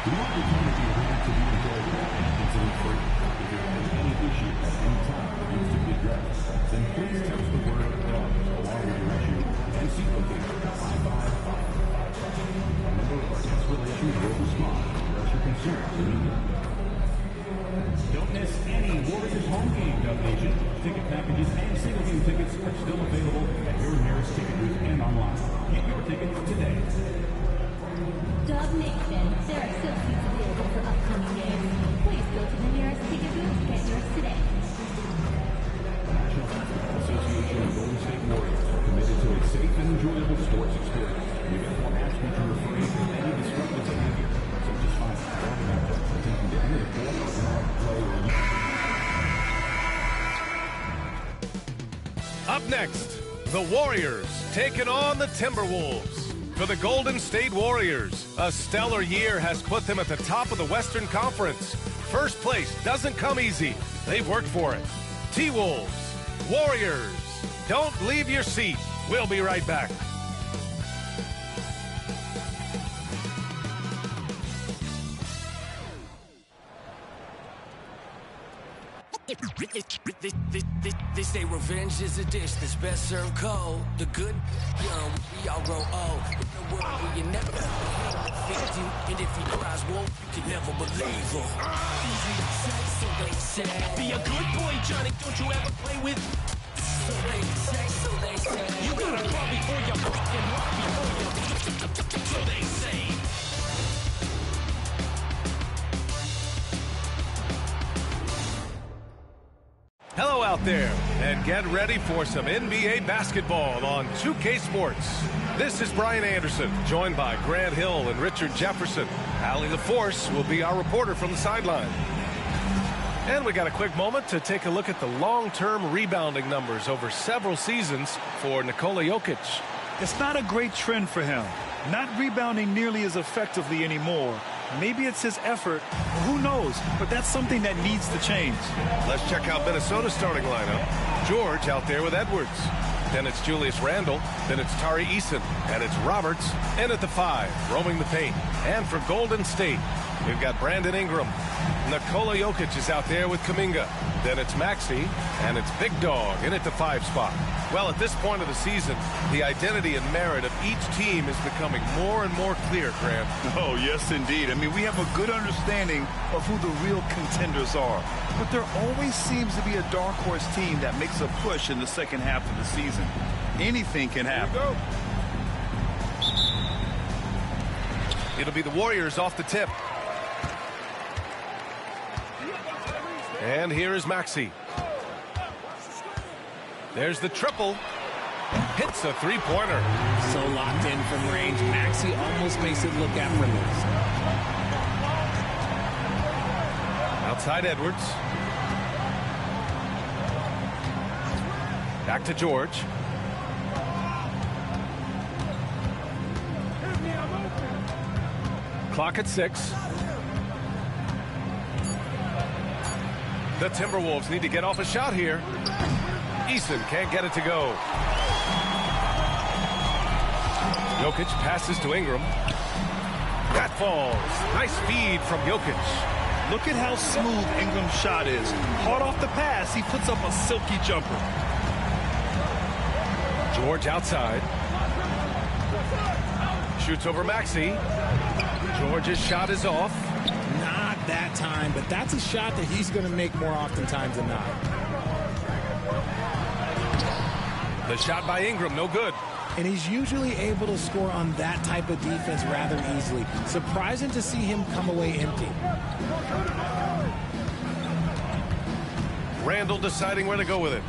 We want your time to be ready to be enjoyable and incident-free. If you're having any issue at any time that needs to be addressed, then please text the word DOG along with your issue and seat location 55555. A member of our guest relations will respond and address your concerns immediately. Don't miss any Warriors home game, Dub Nation. Ticket packages and single-game tickets are still available at your nearest ticket booth and online. Get your tickets today. Dub Nation, there are still seats available for upcoming games. Please go to the nearest ticket booth and get yours today. The National Basketball Association and Golden State Warriors are committed to a safe and enjoyable sports experience. We therefore ask you to refrain from any disruptive behavior, such as fighting, throwing objects, attempting to enter the court, or interrupt play, or Up next, the Warriors taking on the Timberwolves. For the Golden State Warriors, a stellar year has put them at the top of the Western Conference. First place doesn't come easy. They've worked for it. T-Wolves, Warriors, don't leave your seat. We'll be right back. They say revenge is a dish that's best served cold. The good, young, we all grow old. In a world where you never defeat you, and if he cries wolf, you can never believe him. Easy to say, so they say. Be a good boy, Johnny. Don't you ever play with? So they say, so they say. You gotta crawl before you fucking walk before you. So they say. Hello out there, and get ready for some NBA basketball on 2K Sports. This is Brian Anderson, joined by Grant Hill and Richard Jefferson. Allie the Force will be our reporter from the sideline. And we got a quick moment to take a look at the long-term rebounding numbers over several seasons for Nikola Jokic. It's not a great trend for him. Not rebounding nearly as effectively anymore. Maybe it's his effort. Who knows? But that's something that needs to change. Let's check out Minnesota's starting lineup. George out there with Edwards. Then it's Julius Randle. Then it's Tari Eason. And it's Roberts in at the 5, roaming the paint. And for Golden State, we've got Brandon Ingram. Nikola Jokic is out there with Kuminga. Then it's Maxey. And it's Big Dog in at the 5 spot. Well, at this point of the season, the identity and merit of each team is becoming more and more clear, Grant. Oh, yes, indeed. I mean, we have a good understanding of who the real contenders are. But there always seems to be a dark horse team that makes a push in the second half of the season. Anything can happen. It'll be the Warriors off the tip. And here is Maxey. There's the triple. Hits a three-pointer. So locked in from range, Maxey almost makes it look effortless. Outside Edwards. Back to George. Clock at 6. The Timberwolves need to get off a shot here. Eason can't get it to go. Jokic passes to Ingram. That falls. Nice feed from Jokic. Look at how smooth Ingram's shot is. Hard off the pass, he puts up a silky jumper. George outside. Shoots over Maxey. George's shot is off. Not that time, but that's a shot that he's going to make more oftentimes than not. The shot by Ingram, no good. And he's usually able to score on that type of defense rather easily. Surprising to see him come away empty. Randle deciding where to go with it.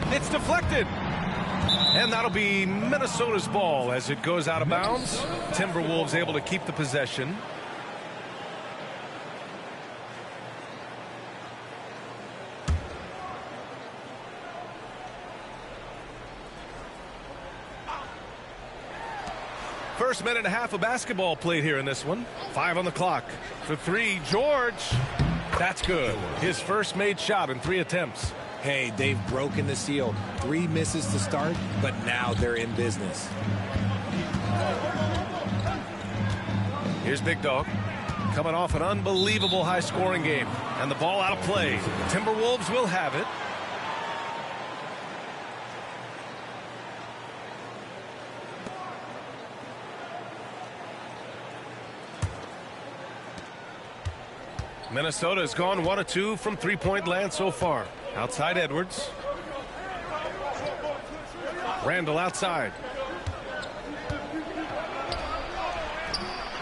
It's deflected. And that'll be Minnesota's ball as it goes out of bounds. Timberwolves able to keep the possession. First minute and a half of basketball played here in this one. 5 on the clock. For 3, George. That's good. His first made shot in 3 attempts. Hey, they've broken the seal. 3 misses to start, but now they're in business. Here's Big Dog. coming off an unbelievable high-scoring game. And the ball out of play. The Timberwolves will have it. Minnesota has gone 1 of 2 from three-point land so far. Outside Edwards. Randall outside.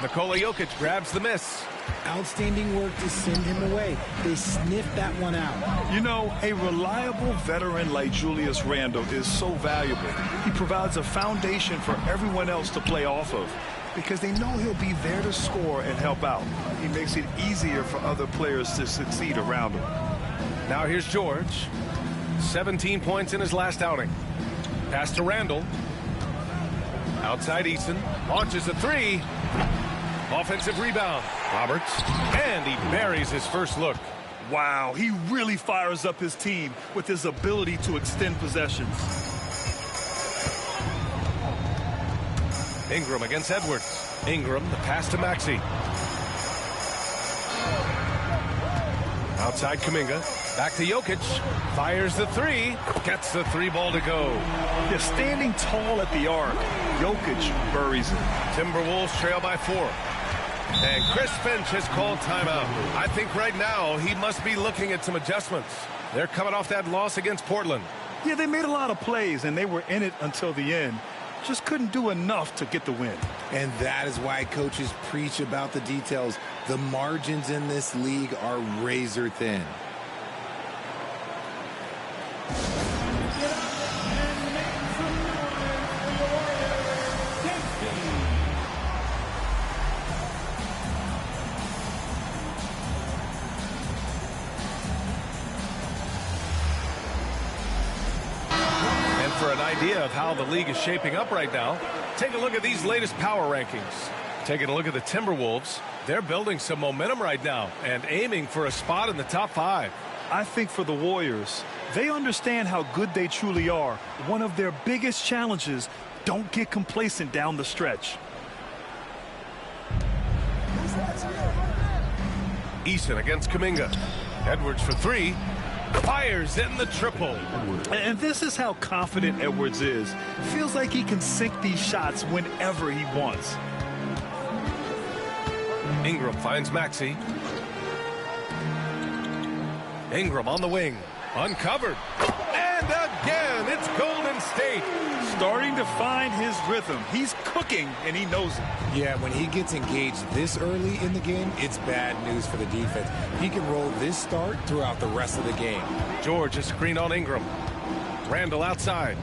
Nikola Jokic grabs the miss. Outstanding work to send him away. They sniffed that one out. You know, a reliable veteran like Julius Randle is so valuable. He provides a foundation for everyone else to play off of because they know he'll be there to score and help out. He makes it easier for other players to succeed around him. Now here's George. 17 points in his last outing. Pass to Randall. Outside Eason. Launches a three. Offensive rebound. Roberts. And he buries his first look. Wow, he really fires up his team with his ability to extend possessions. Ingram against Edwards. Ingram, the pass to Maxey. Outside Kuminga. Back to Jokic. Fires the three. Gets the three ball to go. Yeah, standing tall at the arc, Jokic buries it. Timberwolves trail by 4. And Chris Finch has called timeout. I think right now he must be looking at some adjustments. They're coming off that loss against Portland. Yeah, they made a lot of plays, and they were in it until the end. Just couldn't do enough to get the win. And that is why coaches preach about the details. The margins in this league are razor thin. For an idea of how the league is shaping up right now, take a look at these latest power rankings. Taking a look at the Timberwolves, they're building some momentum right now and aiming for a spot in the top 5. I think for the Warriors, they understand how good they truly are. One of their biggest challenges, don't get complacent down the stretch. Eason against Kuminga. Edwards for 3. Fires in the triple. And this is how confident Edwards is. Feels like he can sink these shots whenever he wants. Ingram finds Maxey. Ingram on the wing. Uncovered. And again, it's Golden State. Starting to find his rhythm. He's cooking, and he knows it. Yeah, when he gets engaged this early in the game, it's bad news for the defense. He can roll this start throughout the rest of the game. George is screened on Ingram. Randall outside.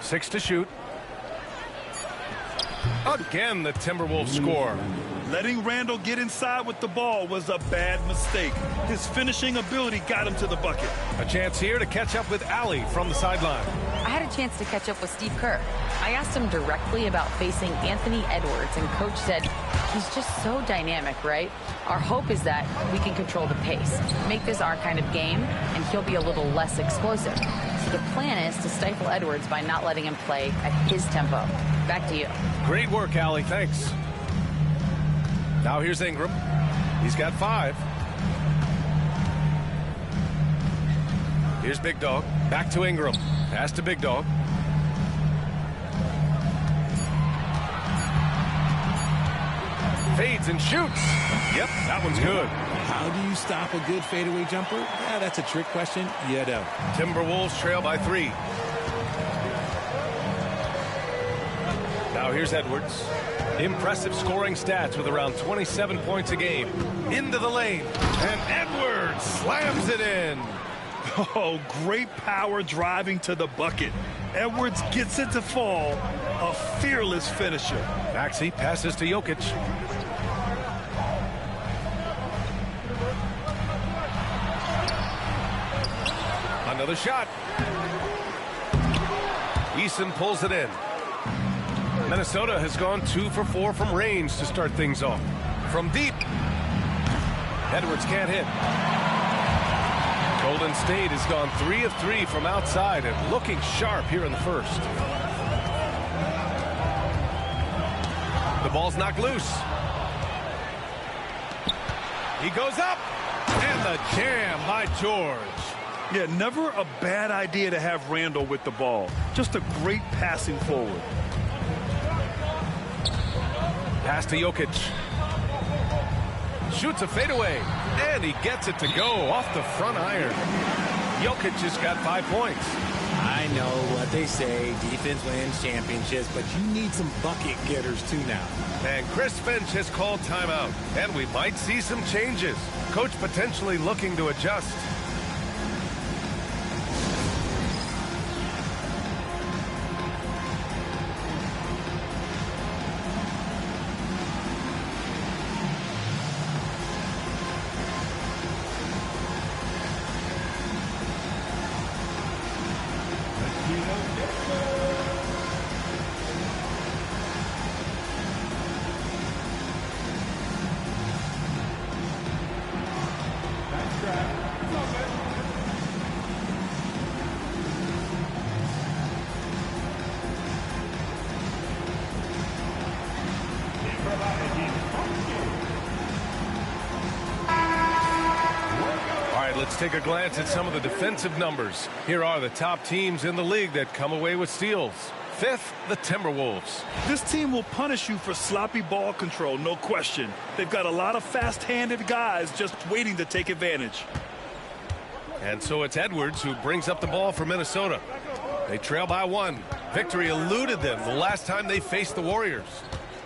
Six to shoot. Again, the Timberwolves score. Letting Randall get inside with the ball was a bad mistake. His finishing ability got him to the bucket. A chance here to catch up with Allie from the sideline. I had a chance to catch up with Steve Kerr. I asked him directly about facing Anthony Edwards, and Coach said, he's just so dynamic, right? Our hope is that we can control the pace, make this our kind of game, and he'll be a little less explosive. So the plan is to stifle Edwards by not letting him play at his tempo. Back to you. Great work, Allie. Thanks. Now here's Ingram. He's got 5. Here's Big Dog. Back to Ingram. Pass to Big Dog. Fades and shoots. Yep, that one's good. How do you stop a good fadeaway jumper? Yeah, that's a trick question. You know. Timberwolves trail by 3. Now here's Edwards. Impressive scoring stats with around 27 points a game. Into the lane. And Edwards slams it in. Oh, great power driving to the bucket. Edwards gets it to fall. A fearless finisher. Maxey passes to Jokic. Another shot. Eason pulls it in. Minnesota has gone 2 for 4 from range to start things off. From deep. Edwards can't hit. Golden State has gone 3 of 3 from outside and looking sharp here in the first. The ball's knocked loose. He goes up. And the jam by George. Yeah, never a bad idea to have Randall with the ball. Just a great passing forward. Pass to Jokic. Shoots a fadeaway. And he gets it to go off the front iron. Jokic just got 5 points. I know what they say, defense wins championships, but you need some bucket getters too now. And Chris Finch has called timeout. And we might see some changes. Coach potentially looking to adjust. Let's take a glance at some of the defensive numbers. Here are the top teams in the league that come away with steals. Fifth, the Timberwolves. This team will punish you for sloppy ball control, no question. They've got a lot of fast-handed guys just waiting to take advantage. And so it's Edwards who brings up the ball for Minnesota. They trail by 1. Victory eluded them the last time they faced the Warriors.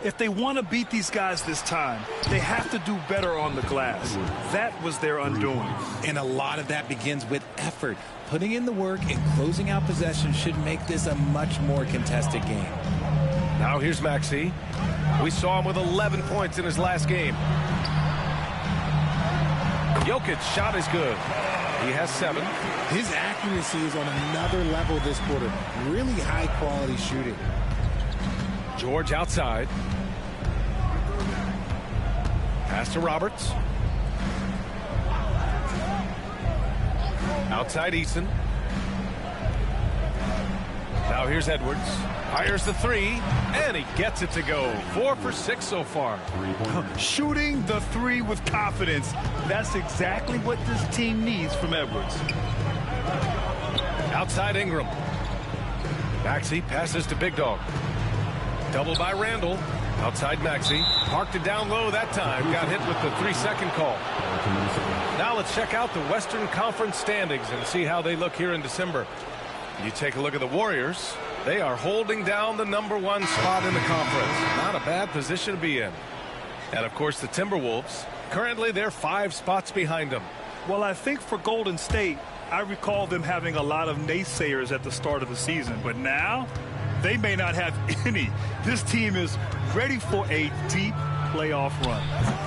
If they want to beat these guys this time, they have to do better on the glass. That was their undoing. And a lot of that begins with effort. Putting in the work and closing out possessions should make this a much more contested game. Now here's Maxey. We saw him with 11 points in his last game. Jokic's shot is good. He has 7. His accuracy is on another level this quarter. Really high-quality shooting. George outside. Pass to Roberts. Outside Eason. Now here's Edwards. Fires the 3, and he gets it to go. 4 for 6 so far. Shooting the 3 with confidence. That's exactly what this team needs from Edwards. Outside Ingram. Maxey passes to Big Dog. Double by Randall. Outside Maxey. Parked it down low that time. Got hit with the 3-second call. Now let's check out the Western Conference standings and see how they look here in December. You take a look at the Warriors. They are holding down the #1 spot in the conference. Not a bad position to be in. And of course the Timberwolves. Currently they're 5 spots behind them. Well, I think for Golden State, I recall them having a lot of naysayers at the start of the season. But now they may not have any. This team is ready for a deep playoff run.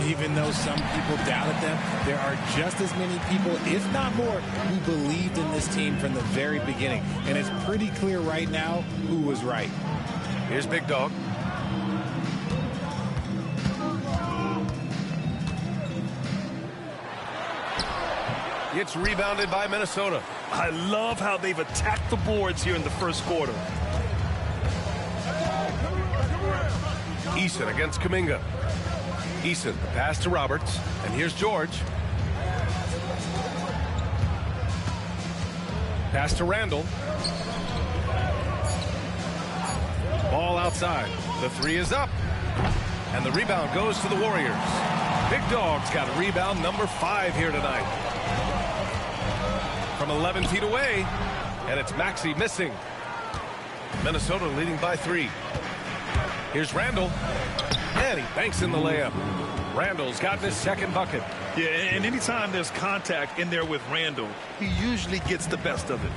Even though some people doubted them, there are just as many people, if not more, who believed in this team from the very beginning. And it's pretty clear right now who was right. Here's Big Dog. It's rebounded by Minnesota. I love how they've attacked the boards here in the first quarter. Eason against Kuminga. Eason, pass to Roberts. And here's George. Pass to Randall. Ball outside. The 3 is up. And the rebound goes to the Warriors. Big Dog's got rebound number 5 here tonight. From 11 feet away. And it's Maxey missing. Minnesota leading by 3. Here's Randall. And he banks in the layup. Randall's gotten his 2nd bucket. Yeah, and anytime there's contact in there with Randall, he usually gets the best of it.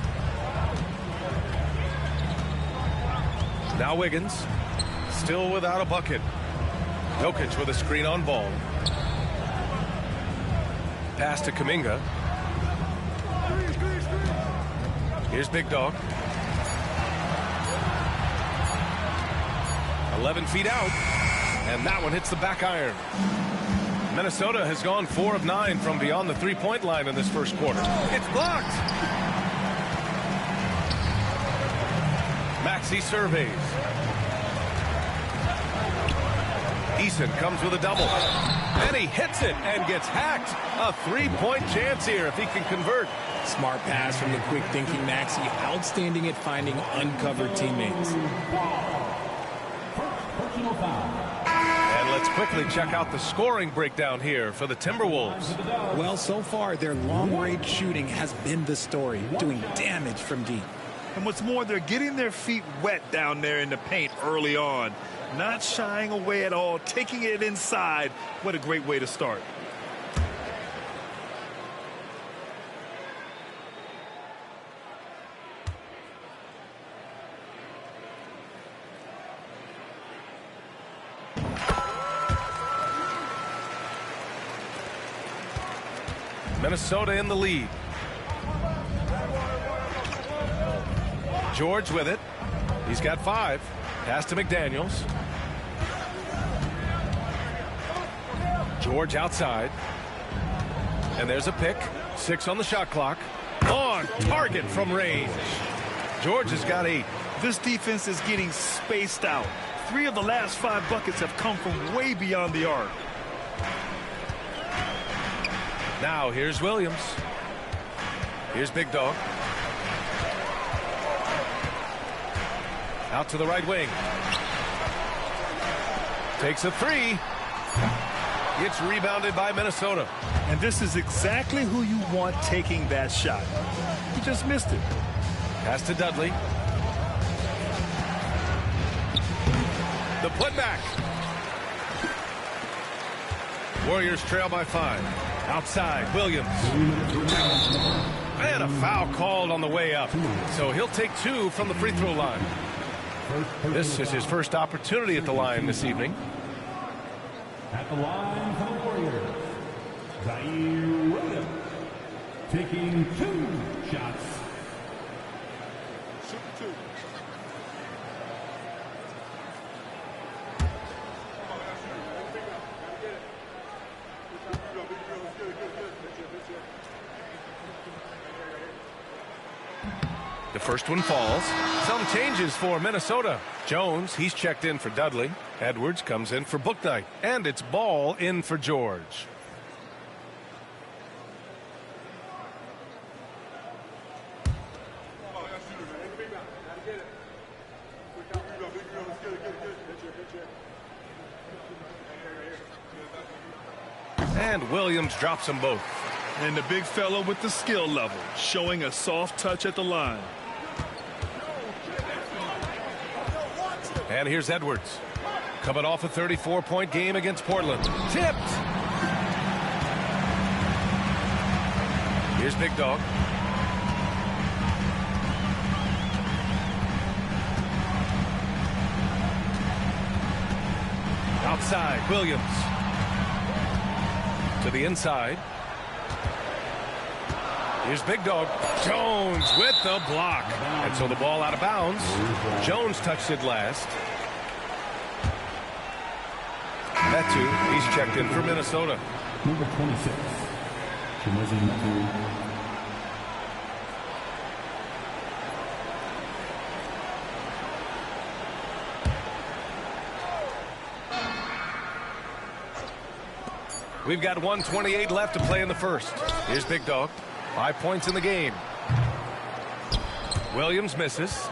Now Wiggins. Still without a bucket. Jokic with a screen on ball. Pass to Kuminga. Here's Big Dog. 11 feet out, and that one hits the back iron. Minnesota has gone 4 of 9 from beyond the 3-point line in this first quarter. It's blocked. Maxey surveys. Eason comes with a double. And he hits it and gets hacked. A three-point chance here if he can convert. Smart pass from the quick thinking Maxey. Outstanding at finding uncovered teammates. Personal foul. And let's quickly check out the scoring breakdown here for the Timberwolves. Well, so far, their long-range shooting has been the story, doing damage from deep. And what's more, they're getting their feet wet down there in the paint early on. Not shying away at all, taking it inside. What a great way to start. Minnesota in the lead. George with it. He's got 5. Pass to McDaniels. George outside. And there's a pick. 6 on the shot clock. On target from range. George has got 8. This defense is getting spaced out. 3 of the last 5 buckets have come from way beyond the arc. Now here's Williams. Here's Big Dog. Out to the right wing. Takes a 3. It's rebounded by Minnesota. And this is exactly who you want taking that shot. He just missed it. Pass to Dudley. The putback. Warriors trail by 5. Outside, Williams. And a foul called on the way up. So he'll take 2 from the free throw line. This is his first opportunity at the line this evening. At the line for the Warriors, Zaire Williams, taking 2 shots. The first one falls. Some changes for Minnesota. Jones, he's checked in for Dudley. Edwards comes in for Bouknight. And it's Ball in for George. And Williams drops them both. And the big fella with the skill level, showing a soft touch at the line. And here's Edwards. Coming off a 34-point game against Portland. Tipped. Here's Big Dog. Outside, Williams. To the inside. Here's Big Dog. Jones with the block. And so the ball out of bounds. Jones touched it last. That 2. He's checked in for Minnesota. Number 26. We've got 1:28 left to play in the first. Here's Big Dog. 5 points in the game. Williams misses.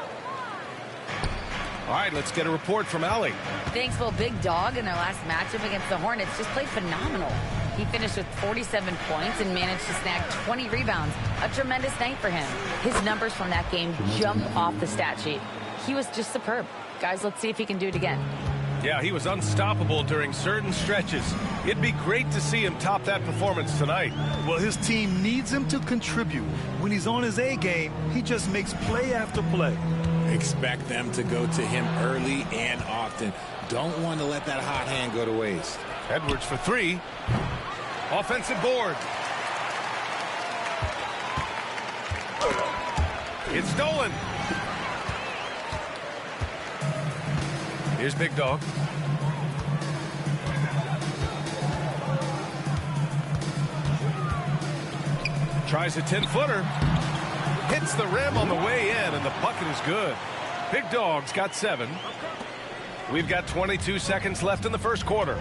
All right, let's get a report from Allie. Thanks, well, Big Dog in their last matchup against the Hornets just played phenomenal. He finished with 47 points and managed to snag 20 rebounds. A tremendous night for him. His numbers from that game jump off the stat sheet. He was just superb. Guys, let's see if he can do it again. Yeah, he was unstoppable during certain stretches. It'd be great to see him top that performance tonight. Well, his team needs him to contribute. When he's on his A game, he just makes play after play. Expect them to go to him early and often. Don't want to let that hot hand go to waste. Edwards for 3. Offensive board. It's stolen. Here's Big Dog. Tries a 10-footer. Hits the rim on the way in, and the bucket is good. Big Dog's got 7. We've got 22 seconds left in the first quarter.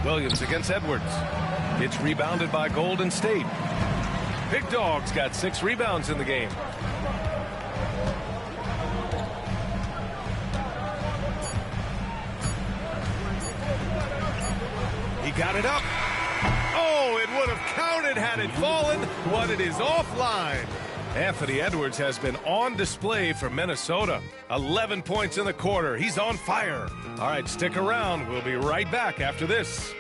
Williams against Edwards. It's rebounded by Golden State. Big Dog's got 6 rebounds in the game. He got it up. Oh, it would have counted had it fallen, but it is offline. Anthony Edwards has been on display for Minnesota. 11 points in the quarter. He's on fire. All right, stick around. We'll be right back after this.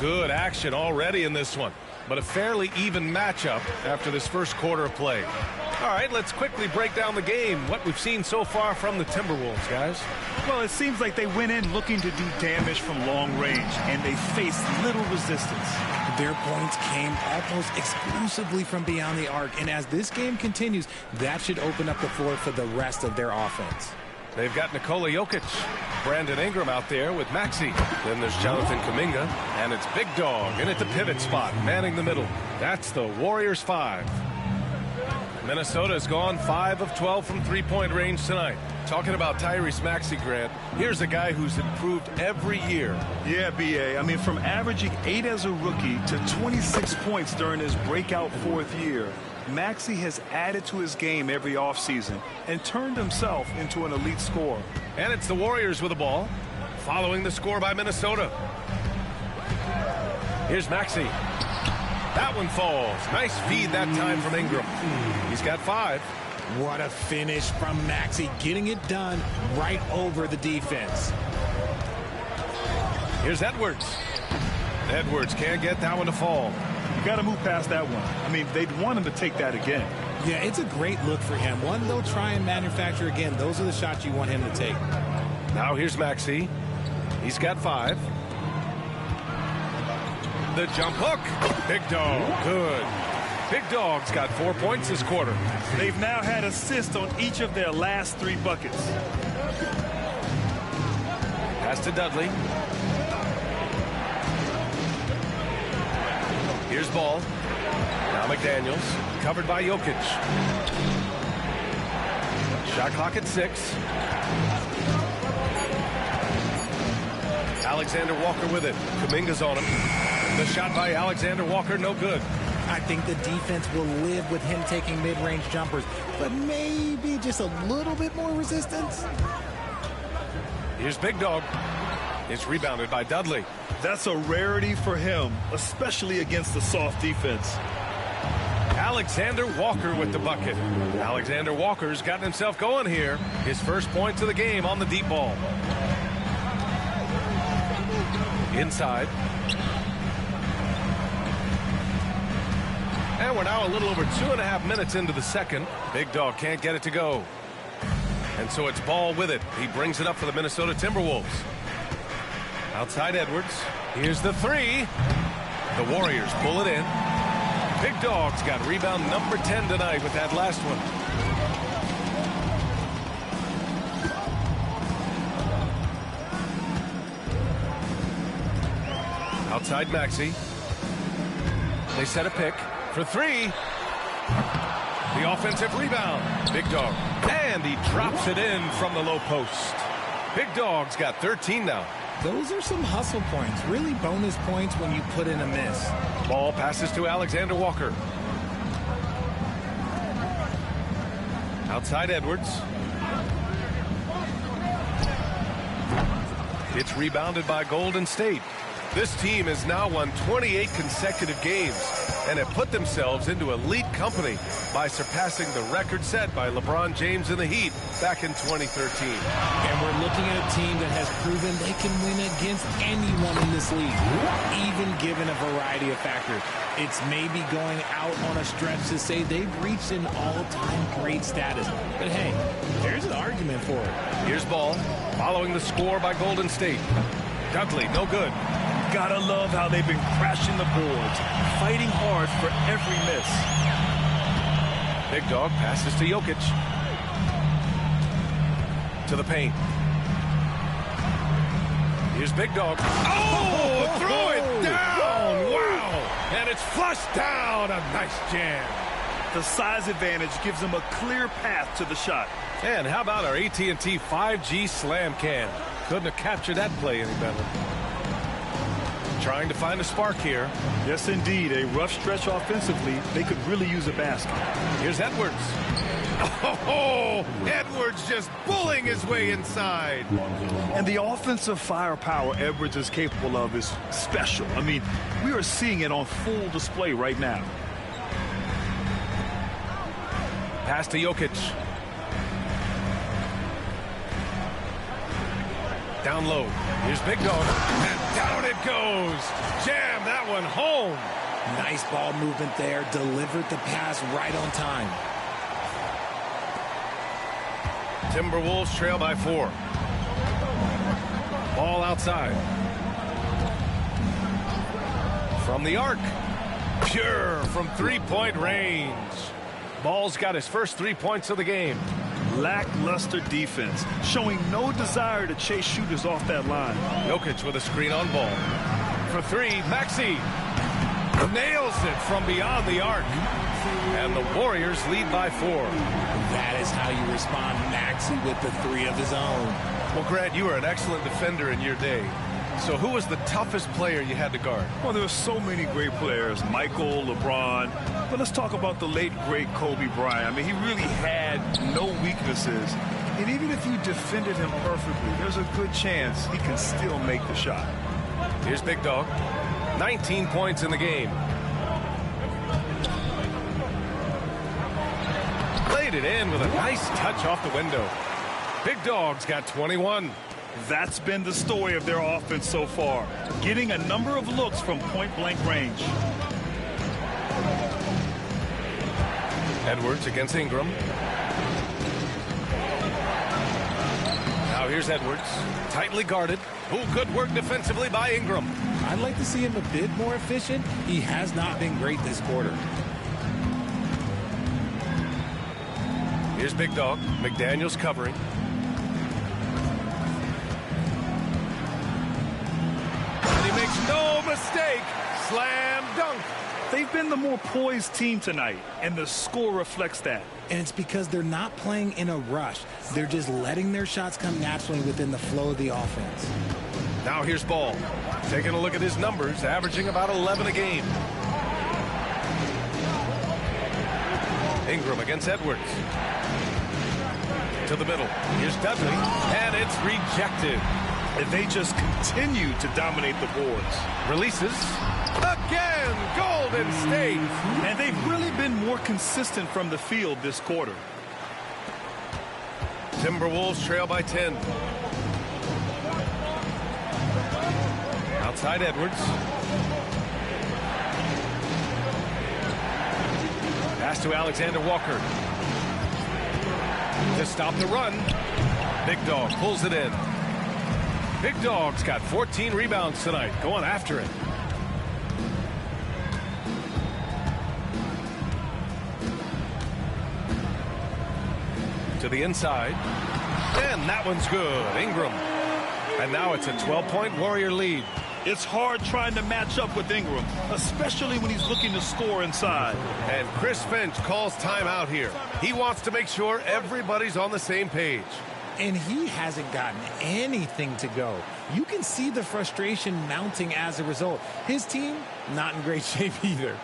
Good action already in this one, but a fairly even matchup after this first quarter of play. All right, let's quickly break down the game, what we've seen so far from the Timberwolves, guys. Well, it seems like they went in looking to do damage from long range, and they faced little resistance. Their points came almost exclusively from beyond the arc, and as this game continues, that should open up the floor for the rest of their offense. They've got Nikola Jokic, Brandon Ingram out there with Maxey. Then there's Jonathan Kuminga, and it's Big Dog in at the pivot spot, manning the middle. That's the Warriors 5. Minnesota's gone 5 of 12 from three-point range tonight. Talking about Tyrese Maxey, Grant, here's a guy who's improved every year. Yeah, B.A. I mean, from averaging 8 as a rookie to 26 points during his breakout 4th year, Maxey has added to his game every offseason and turned himself into an elite scorer. And it's the Warriors with the ball, following the score by Minnesota. Here's Maxey. That one falls. Nice feed that time from Ingram. He's got 5. What a finish from Maxey, getting it done right over the defense. Here's Edwards. Edwards can't get that one to fall. You got to move past that one. I mean, they'd want him to take that again. Yeah, it's a great look for him. One they'll try and manufacture again. Those are the shots you want him to take. Now here's Maxey. He's got 5. The jump hook. Big Dog. Good. Big Dog's got 4 points this quarter. They've now had assists on each of their last 3 buckets. Pass to Dudley. Here's Ball. Now McDaniels, covered by Jokic. Shot clock at 6. Alexander Walker with it. Kuminga's on him. The shot by Alexander Walker, no good. I think the defense will live with him taking mid-range jumpers, but maybe just a little bit more resistance. Here's Big Dog. It's rebounded by Dudley. That's a rarity for him, especially against the soft defense. Alexander Walker with the bucket. Alexander Walker's gotten himself going here. His first points of the game on the deep ball. Inside. And we're now a little over 2.5 minutes into the second. Big Dog can't get it to go. And so it's Ball with it. He brings it up for the Minnesota Timberwolves. Outside Edwards. Here's the 3. The Warriors pull it in. Big Dog's got rebound number 10 tonight with that last one. Outside Maxey. They set a pick for 3. The offensive rebound. Big Dog. And he drops it in from the low post. Big Dog's got 13 now. Those are some hustle points, really bonus points when you put in a miss. Ball passes to Alexander Walker. Outside Edwards. It's rebounded by Golden State. This team has now won 28 consecutive games and have put themselves into elite company by surpassing the record set by LeBron James and the Heat back in 2013. And we're looking at a team that has proven they can win against anyone in this league, even given a variety of factors. It's maybe going out on a stretch to say they've reached an all-time great status. But hey, there's an argument for it. Here's Ball, following the score by Golden State. Dudley, no good. Gotta love how they've been crashing the boards, fighting hard for every miss. Big Dog passes to Jokic. To the paint. Here's Big Dog. Oh, throw it down. Wow. And it's flushed down. A nice jam. The size advantage gives him a clear path to the shot. And how about our AT&T 5G slam cam? Couldn't have captured that play any better. Trying to find a spark here. Yes, indeed. A rough stretch offensively. They could really use a basket. Here's Edwards. Oh, Edwards just bullying his way inside. And the offensive firepower Edwards is capable of is special. I mean, we are seeing it on full display right now. Pass to Jokic. Down low. Here's Big Dog. And down it goes. Jam that one home. Nice ball movement there. Delivered the pass right on time. Timberwolves trail by 4. Ball outside. From the arc. Pure from three-point range. Ball's got his first 3 points of the game. Lackluster defense, showing no desire to chase shooters off that line. Jokic with a screen on ball. For 3, Maxey nails it from beyond the arc. And the Warriors lead by 4. That is how you respond. Maxey with the 3 of his own. Well, Grant, you were an excellent defender in your day. So who was the toughest player you had to guard? Well, there were so many great players, Michael, LeBron. But let's talk about the late, great Kobe Bryant. I mean, he really had no weaknesses. And even if you defended him perfectly, there's a good chance he can still make the shot. Here's Big Dog. 19 points in the game. Played it in with a nice touch off the window. Big Dog's got 21. That's been the story of their offense so far, getting a number of looks from point-blank range. Edwards against Ingram. Now here's Edwards, tightly guarded. Oh, good work defensively by Ingram. I'd like to see him a bit more efficient. He has not been great this quarter. Here's Big Dog. McDaniels covering. Makes no mistake. Slam dunk. They've been the more poised team tonight, and the score reflects that. And it's because they're not playing in a rush. They're just letting their shots come naturally within the flow of the offense. Now here's Ball. Taking a look at his numbers, averaging about 11 a game. Ingram against Edwards. To the middle. Here's Dudley, and it's rejected. And they just continue to dominate the boards. Releases. Again, Golden State. And they've really been more consistent from the field this quarter. Timberwolves trail by 10. Outside Edwards. Pass to Alexander Walker. To stop the run. Big Dog pulls it in. Big Dog's got 14 rebounds tonight, going after it. To the inside. And that one's good. Ingram. And now it's a 12-point Warrior lead. It's hard trying to match up with Ingram, especially when he's looking to score inside. And Chris Finch calls timeout here. He wants to make sure everybody's on the same page. And he hasn't gotten anything to go. You can see the frustration mounting as a result. His team, not in great shape either.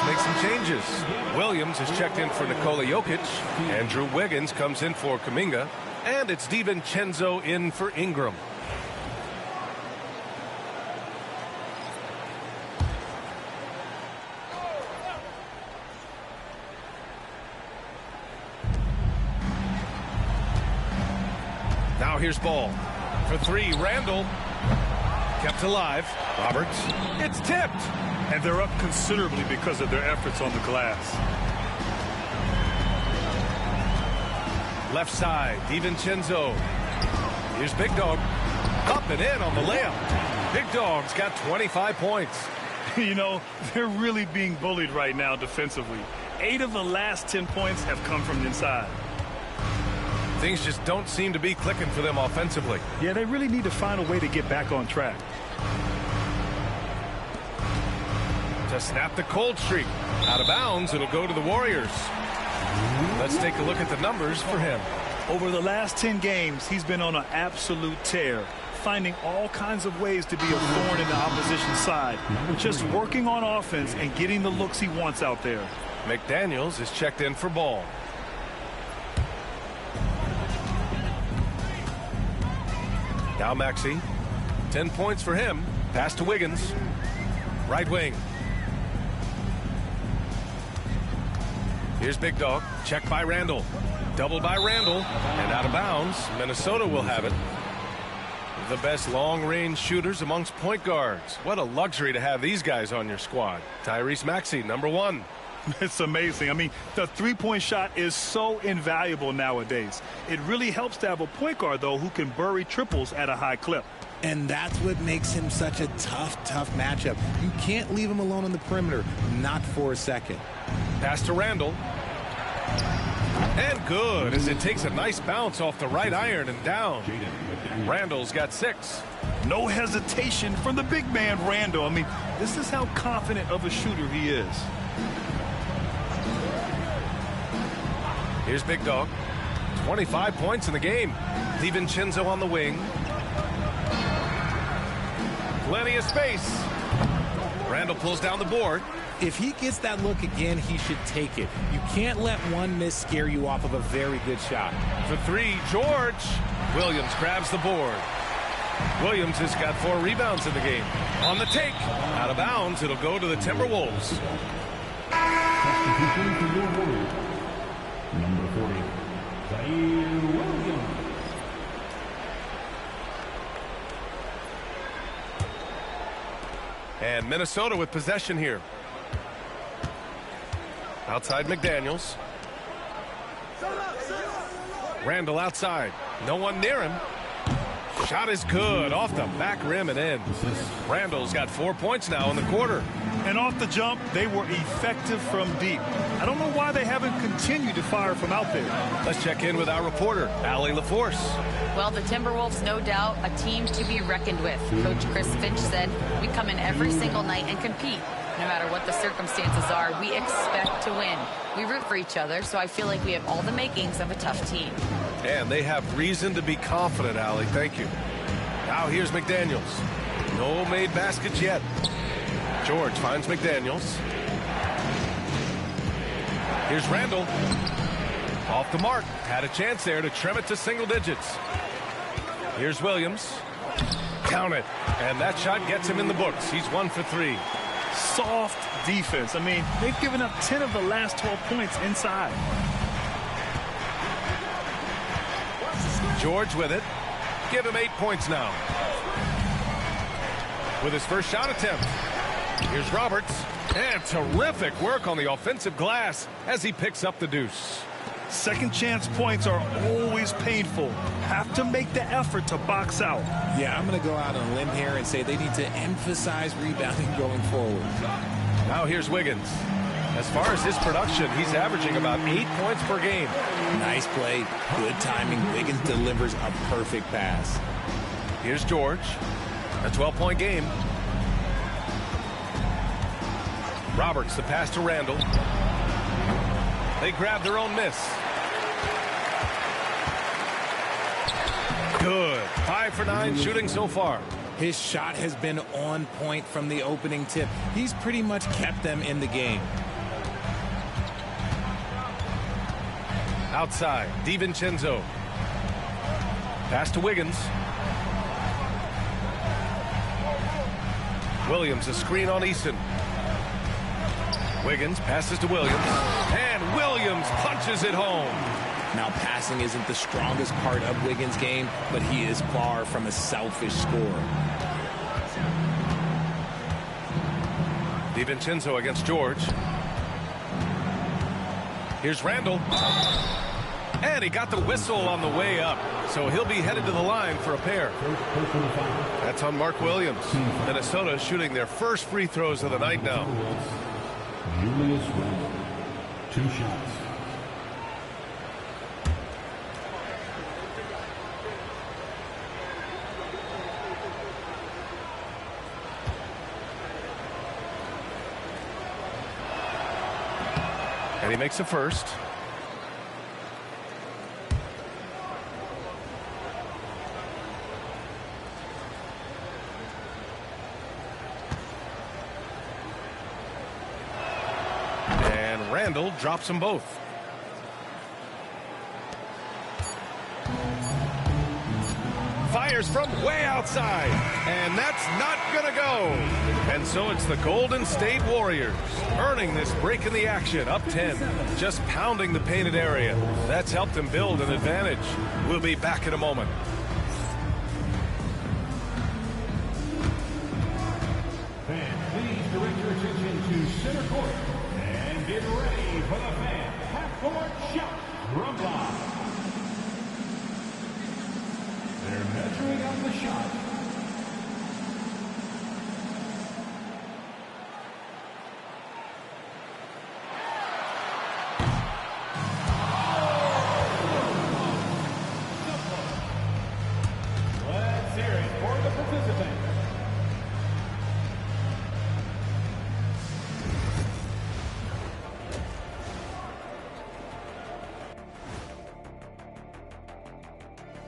Timberwolves make some changes. Williams has checked in for Nikola Jokic. Andrew Wiggins comes in for Kuminga. And it's DiVincenzo in for Ingram. Now here's Ball. For three, Randall. Kept alive. Roberts. It's tipped. And they're up considerably because of their efforts on the glass. Left side, DiVincenzo. Here's Big Dog. Up and in on the layup. Big Dog's got 25 points. You know, they're really being bullied right now defensively. 8 of the last 10 points have come from inside. Things just don't seem to be clicking for them offensively. Yeah, they really need to find a way to get back on track. To snap the cold streak. Out of bounds, it'll go to the Warriors. Let's take a look at the numbers for him. Over the last 10 games, he's been on an absolute tear, finding all kinds of ways to be a thorn in the opposition's side. Just working on offense and getting the looks he wants out there. McDaniels is checked in for Ball. Now Maxey. 10 points for him. Pass to Wiggins. Right wing. Here's Big Dog. Check by Randall. Double by Randall. And out of bounds. Minnesota will have it. The best long-range shooters amongst point guards. What a luxury to have these guys on your squad. Tyrese Maxey, number 1. It's amazing. I mean, the three-point shot is so invaluable nowadays. It really helps to have a point guard, though, who can bury triples at a high clip. And that's what makes him such a tough matchup. You can't leave him alone on the perimeter, not for a second. Pass to Randall. And good, as it takes a nice bounce off the right iron and down. Randall's got 6. No hesitation from the big man, Randall. I mean, this is how confident of a shooter he is. Here's Big Dog. 25 points in the game. DiVincenzo on the wing. Plenty of space. Randall pulls down the board. If he gets that look again, he should take it. You can't let one miss scare you off of a very good shot. For 3, George. Williams grabs the board. Williams has got 4 rebounds in the game. On the take. Out of bounds, it'll go to the Timberwolves. Substitution for your Warriors. Number 40, Zaire Williams. And Minnesota with possession here. Outside McDaniels. Randall outside. No one near him. Shot is good. Off the back rim and in. Randall's got 4 points now in the quarter. And off the jump, they were effective from deep. I don't know why they haven't continued to fire from out there. Let's check in with our reporter, Allie LaForce. Well, the Timberwolves, no doubt, a team to be reckoned with. Coach Chris Finch said, we come in every single night and compete. No matter what the circumstances are, we expect to win. We root for each other, so I feel like we have all the makings of a tough team. And they have reason to be confident, Allie. Thank you. Now here's McDaniels. No made baskets yet. George finds McDaniels. Here's Randall. Off the mark. Had a chance there to trim it to single digits. Here's Williams. Count it. And that shot gets him in the books. He's 1 for 3. Soft defense. I mean, they've given up 10 of the last 12 points inside. George with it. Give him 8 points now. With his first shot attempt. Here's Roberts. And terrific work on the offensive glass as he picks up the deuce. Second chance points are always painful. Have to make the effort to box out. Yeah, I'm going to go out on a limb here and say they need to emphasize rebounding going forward. Now here's Wiggins. As far as his production, he's averaging about 8 points per game. Nice play. Good timing. Wiggins delivers a perfect pass. Here's George. A 12-point game. Roberts, the pass to Randall. They grab their own miss. Good. 5 for 9 shooting so far. His shot has been on point from the opening tip. He's pretty much kept them in the game. Outside, DiVincenzo. Pass to Wiggins. Williams, a screen on Eason. Wiggins passes to Williams. And Williams punches it home. Now, passing isn't the strongest part of Wiggins' game, but he is far from a selfish scorer. DiVincenzo against George. Here's Randall. And he got the whistle on the way up. So he'll be headed to the line for a pair. That's on Mark Williams. Minnesota shooting their first free throws of the night now. Julius Randle, 2 shots. And he makes the first. And Randall drops them both. Fires from way outside. And that's not going to go. And so it's the Golden State Warriors earning this break in the action, up 10, just pounding the painted area. That's helped them build an advantage. We'll be back in a moment. Fans, please direct your attention to center court and get ready for the fan half-court shot from Bob. They're measuring out the shot. Let's hear it for the participants.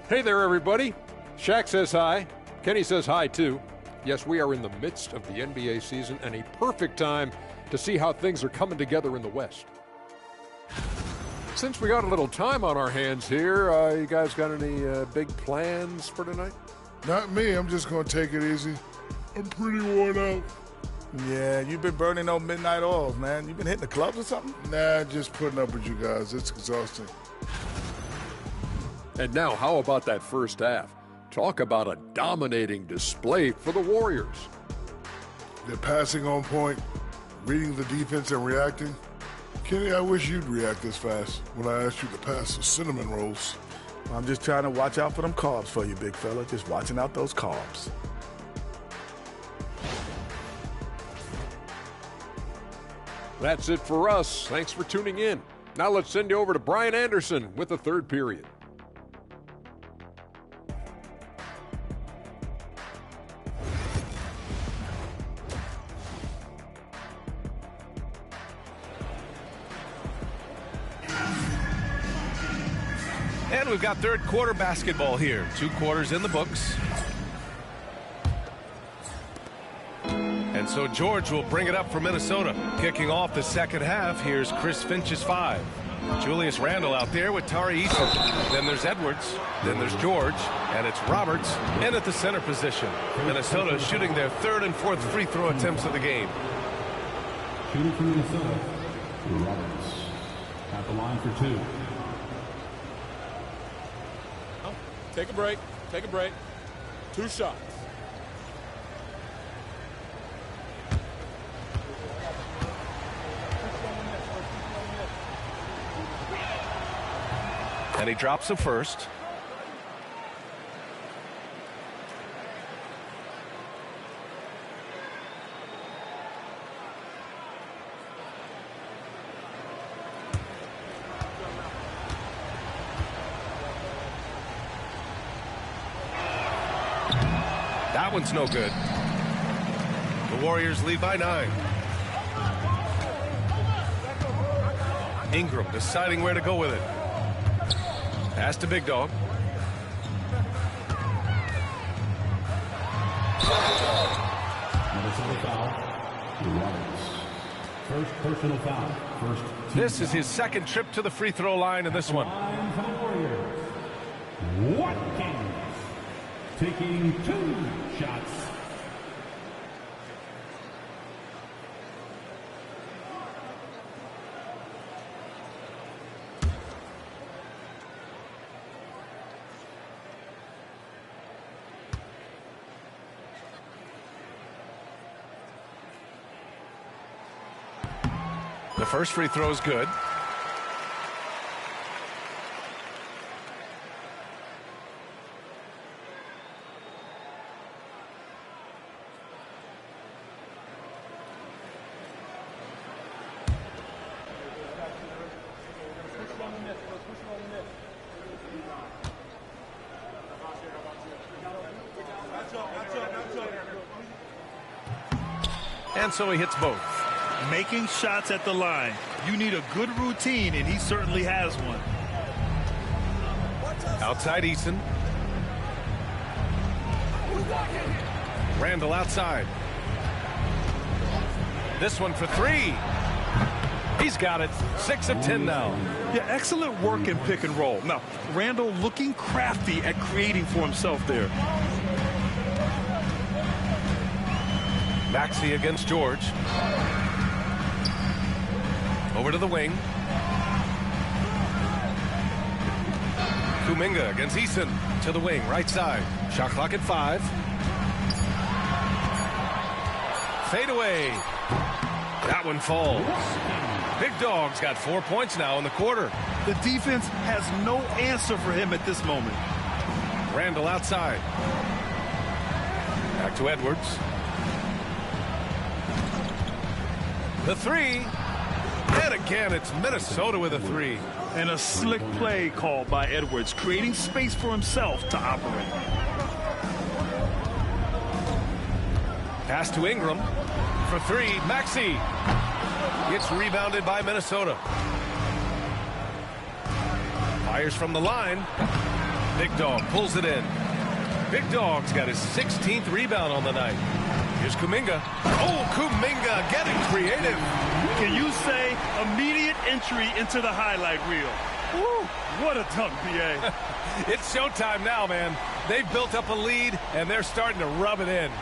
Hey there, everybody. Shaq says hi. Kenny says hi, too. Yes, we are in the midst of the NBA season and a perfect time to see how things are coming together in the West. Since we got a little time on our hands here, you guys got any big plans for tonight? Not me. I'm just going to take it easy. I'm pretty worn out. Yeah, you've been burning those midnight oils, man. You been hitting the clubs or something? Nah, just putting up with you guys. It's exhausting. And now, how about that first half? Talk about a dominating display for the Warriors. They're passing on point, reading the defense and reacting. Kenny, I wish you'd react this fast when I asked you to pass the cinnamon rolls. I'm just trying to watch out for them carbs for you, big fella. Just watching out those carbs. That's it for us. Thanks for tuning in. Now let's send you over to Brian Anderson with the third period. And we've got third quarter basketball here. 2 quarters in the books. And so George will bring it up for Minnesota. Kicking off the second half, here's Chris Finch's 5. Julius Randle out there with Tari Eason. Then there's Edwards. Then there's George. And it's Roberts in at the center position. Minnesota shooting their third and fourth free throw attempts of the game. Shooting for Minnesota, Roberts. At the line for 2. Take a break. Take a break. 2 shots. And he drops the first. That one's no good. The Warriors lead by 9. Ingram deciding where to go with it. Pass to Big Dog. Minnesota foul. Roberts. First personal foul. first This is his second trip to the free throw line in this one. line for the Warriors. Watkins taking 2 shots. The first free throw is good. And so he hits both. Making shots at the line. You need a good routine, and he certainly has one. Outside Eason. Randall outside. This one for 3. He's got it. 6 of 10 now. Yeah, excellent work in pick and roll. Now, Randall looking crafty at creating for himself there. Maxey against George. Over to the wing. Kuminga against Eason. To the wing, right side. Shot clock at 5. Fade away. That one falls. Big Dog's got 4 points now in the quarter. The defense has no answer for him at this moment. Randall outside. Back to Edwards. The 3. And again, it's Minnesota with a 3. And a slick play called by Edwards, creating space for himself to operate. Pass to Ingram. For 3, Maxey. Gets rebounded by Minnesota. Fires from the line. Big Dog pulls it in. Big Dog's got his 16th rebound on the night. Here's Kuminga. Oh, Kuminga getting creative. Can you say immediate entry into the highlight reel? Woo, what a dunk, B.A. It's showtime now, man. They've built up a lead, and they're starting to rub it in.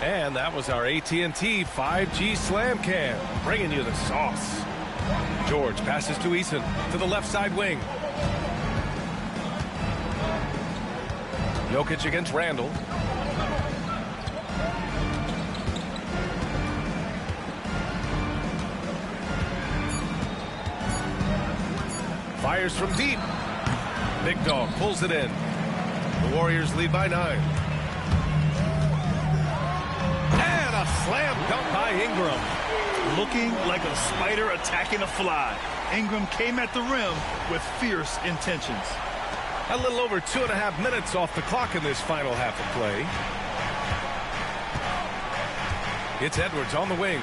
And that was our AT&T 5G Slam Cam, bringing you the sauce. George passes to Eason to the left side wing. Jokic against Randall. Fires from deep. Big Dog pulls it in. The Warriors lead by 9. And a slam dunk by Ingram. Looking like a spider attacking a fly. Ingram came at the rim with fierce intentions. A little over 2.5 minutes off the clock in this final half of play. It's Edwards on the wing.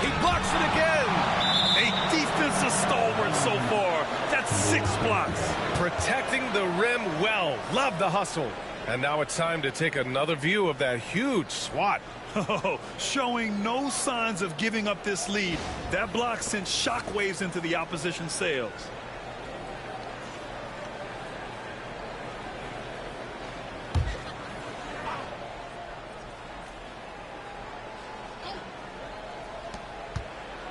He blocks it again. A defensive stalwart so far. That's 6 blocks. Protecting the rim well. Love the hustle. And now it's time to take another view of that huge swat. Oh, showing no signs of giving up this lead. That block sent shockwaves into the opposition sails.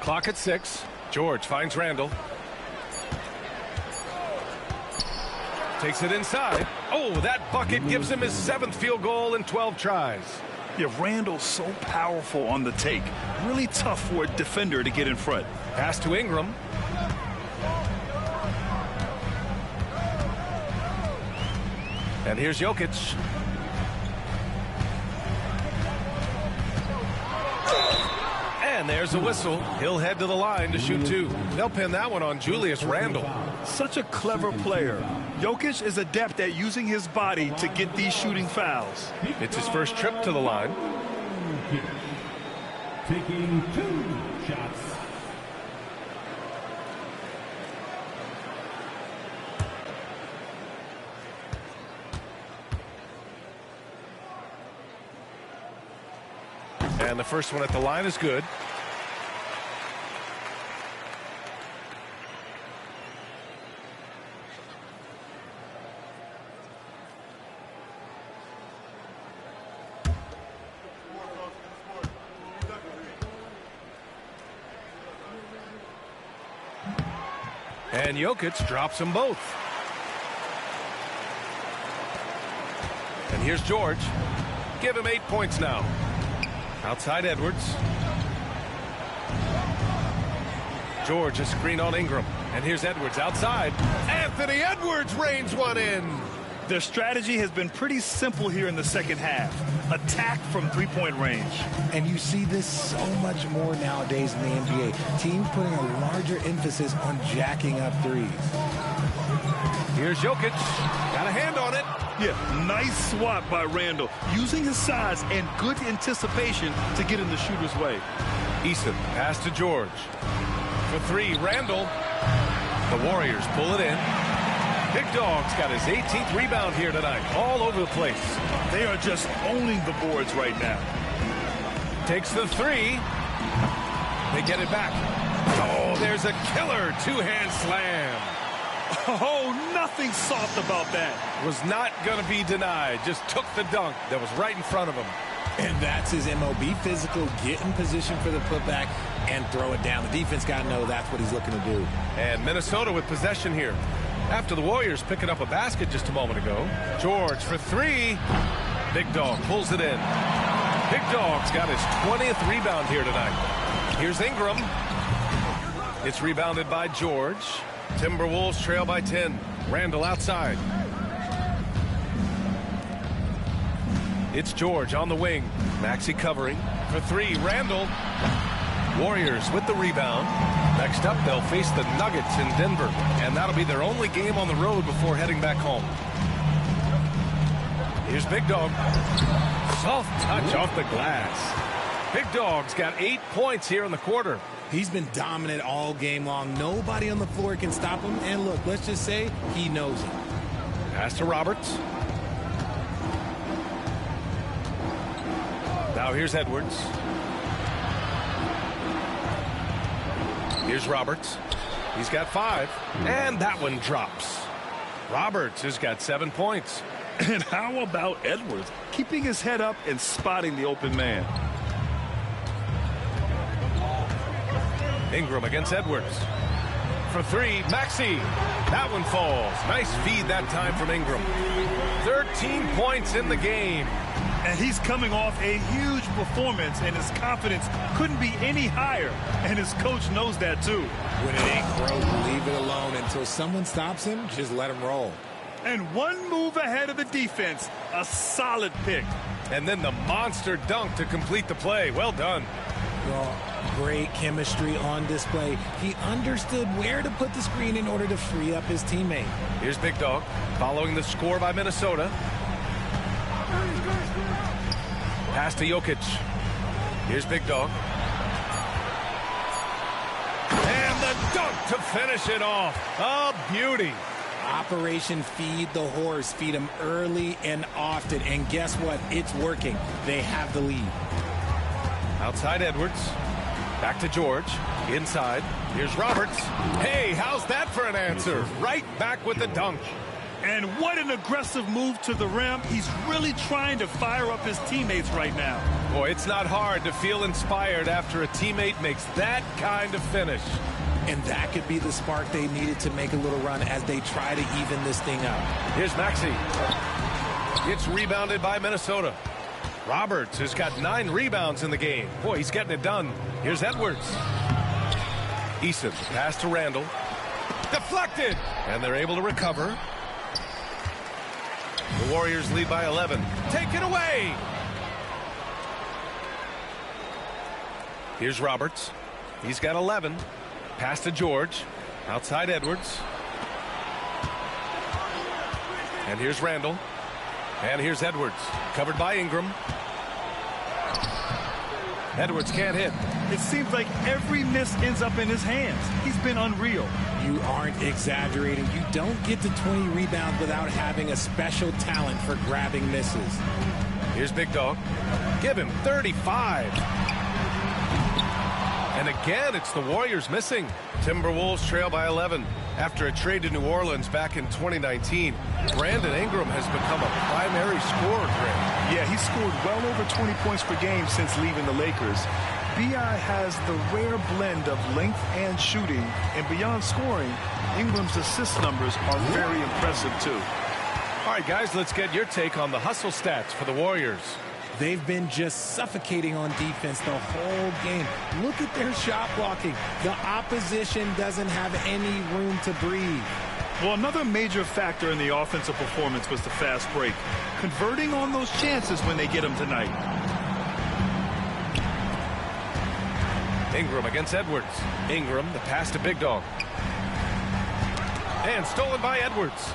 Clock at 6. George finds Randall. Takes it inside. Oh, that bucket gives him his 7th field goal in 12 tries. Yeah, Randall's so powerful on the take. Really tough for a defender to get in front. Pass to Ingram. And here's Jokic. And there's a whistle. He'll head to the line to shoot 2. They'll pin that one on Julius Randle. Such a clever player. Jokic is adept at using his body to get these shooting fouls. It's his first trip to the line. Taking 2 shots. And the first one at the line is good. And Jokic drops them both. And here's George. Give him 8 points now. Outside Edwards. George, a screen on Ingram. And here's Edwards outside. Anthony Edwards rains one in. Their strategy has been pretty simple here in the second half. Attack from three-point range. And you see this so much more nowadays in the NBA. Teams putting a larger emphasis on jacking up threes. Here's Jokic. Got a hand on it. Yeah, nice swat by Randall, using his size and good anticipation to get in the shooter's way. Eason, pass to George. For three, Randall. The Warriors pull it in. Big Dog's got his 18th rebound here tonight, all over the place. They are just owning the boards right now. Takes the three. They get it back. Oh, there's a killer two-hand slam. Oh, nothing soft about that. Was not going to be denied. Just took the dunk that was right in front of him. And that's his MO. Be physical, get in position for the putback, and throw it down. The defense got to know that's what he's looking to do. And Minnesota with possession here. After the Warriors picking up a basket just a moment ago. George for three. Big Dog pulls it in. Big Dog's got his 20th rebound here tonight. Here's Ingram. It's rebounded by George. Timberwolves trail by 10. Randall outside. It's George on the wing. Maxey covering. For three, Randall. Warriors with the rebound. Next up, they'll face the Nuggets in Denver. And that'll be their only game on the road before heading back home. Here's Big Dog. Soft touch off the glass. Big Dog's got 8 points here in the quarter. He's been dominant all game long. Nobody on the floor can stop him. And look, let's just say he knows it. Pass to Roberts. Now here's Edwards. Here's Roberts. He's got 5. And that one drops. Roberts has got 7 points. And how about Edwards keeping his head up and spotting the open man? Ingram against Edwards. For three, Maxey. That one falls. Nice feed that time from Ingram. 13 points in the game. And he's coming off a huge performance, and his confidence couldn't be any higher. And his coach knows that, too. When it ain't broke, leave it alone. Until someone stops him, just let him roll. And one move ahead of the defense. A solid pick. And then the monster dunk to complete the play. Well done. Well, great chemistry on display. He understood where to put the screen in order to free up his teammate. Here's Big Dog following the score by Minnesota. Pass to Jokic. Here's Big Dog. And the dunk to finish it off. A beauty. Operation Feed the Horse. Feed him early and often. And guess what? It's working. They have the lead. Outside Edwards. Back to George. Inside. Here's Roberts. Hey, how's that for an answer? Right back with the dunk. And what an aggressive move to the rim. He's really trying to fire up his teammates right now. Boy, it's not hard to feel inspired after a teammate makes that kind of finish. And that could be the spark they needed to make a little run as they try to even this thing up. Here's Maxey. It's rebounded by Minnesota. Roberts has got 9 rebounds in the game. Boy, he's getting it done. Here's Edwards. Eason, pass to Randall. Deflected! And they're able to recover. The Warriors lead by 11. Take it away! Here's Roberts. He's got 11. Pass to George. Outside Edwards. And here's Randall. And here's Edwards. Covered by Ingram. Edwards can't hit. It seems like every miss ends up in his hands. He's been unreal. You aren't exaggerating. You don't get to 20 rebounds without having a special talent for grabbing misses. Here's Big Dog. Give him 35. And again, it's the Warriors missing. Timberwolves trail by 11. After a trade to New Orleans back in 2019, Brandon Ingram has become a primary scorer, Greg. Yeah, he scored well over 20 points per game since leaving the Lakers. B.I. has the rare blend of length and shooting, and beyond scoring, Ingram's assist numbers are very impressive, too. All right, guys, let's get your take on the hustle stats for the Warriors. They've been just suffocating on defense the whole game. Look at their shot blocking. The opposition doesn't have any room to breathe. Well, another major factor in the offensive performance was the fast break. Converting on those chances when they get them tonight. Ingram against Edwards. Ingram, the pass to Big Dog. And stolen by Edwards.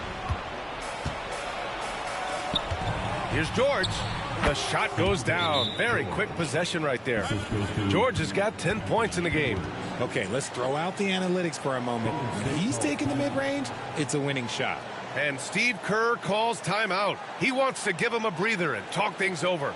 Here's George. The shot goes down. Very quick possession right there. George has got 10 points in the game. Okay, let's throw out the analytics for a moment. When he's taking the mid-range, it's a winning shot. And Steve Kerr calls timeout. He wants to give him a breather and talk things over.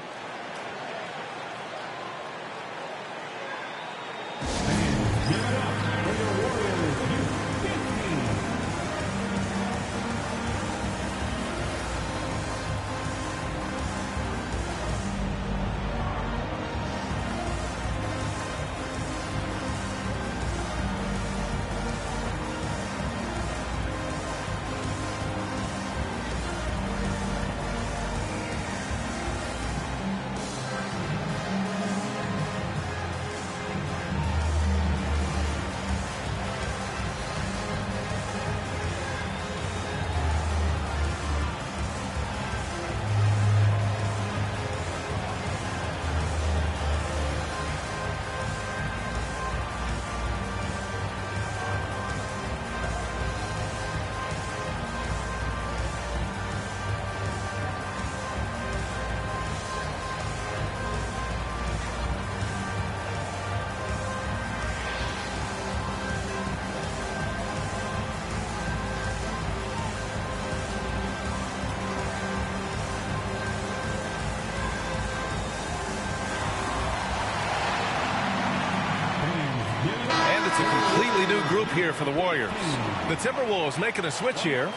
It's a completely new group here for the Warriors. The Timberwolves making a switch here.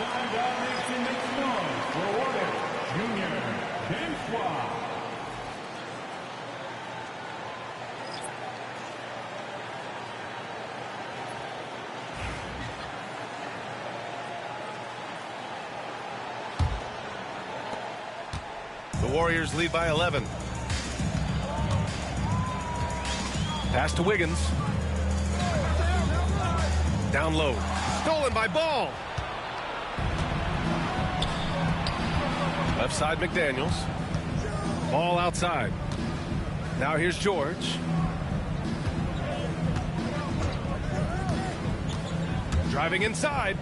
The Warriors lead by 11. Pass to Wiggins. Down low. Stolen by Ball. Left side McDaniels. Ball outside. Now here's George. Driving inside.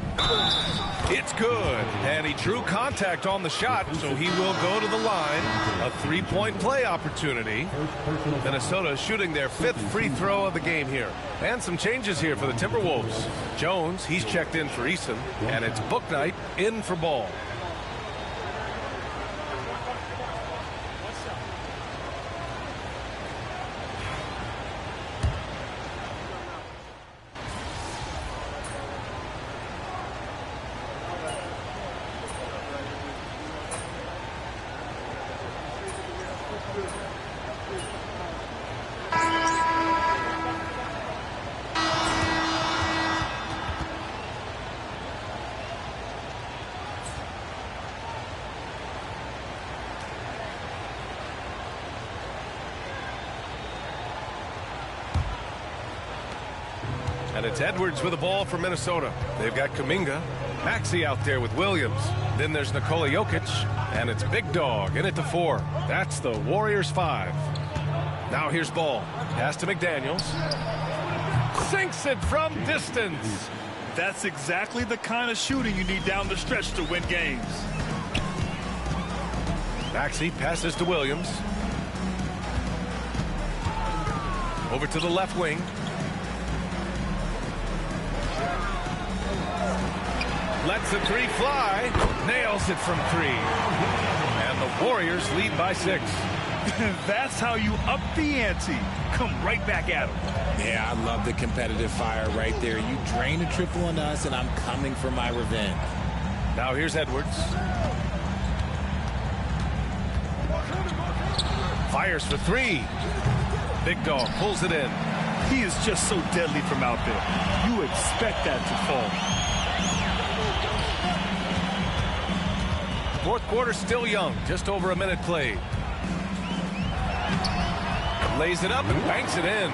It's good. And he drew contact on the shot, so he will go to the line. A three-point play opportunity. Minnesota shooting their 5th free throw of the game here. And some changes here for the Timberwolves. Jones, he's checked in for Eason. And it's Bouknight in for Ball. And it's Edwards with the ball for Minnesota. They've got Kuminga. Maxey out there with Williams. Then there's Nikola Jokic. And it's Big Dog in at the 4. That's the Warriors 5. Now here's Ball. Pass to McDaniels. Sinks it from distance. That's exactly the kind of shooting you need down the stretch to win games. Maxey passes to Williams. Over to the left wing. Lets the 3 fly. Nails it from 3. And the Warriors lead by 6. That's how you up the ante. Come right back at them. Yeah, I love the competitive fire right there. You drain a triple on us, and I'm coming for my revenge. Now here's Edwards. Fires for 3. Big Dog pulls it in. He is just so deadly from out there. You expect that to fall. Fourth quarter still young. Just over a minute played. Lays it up and banks it in.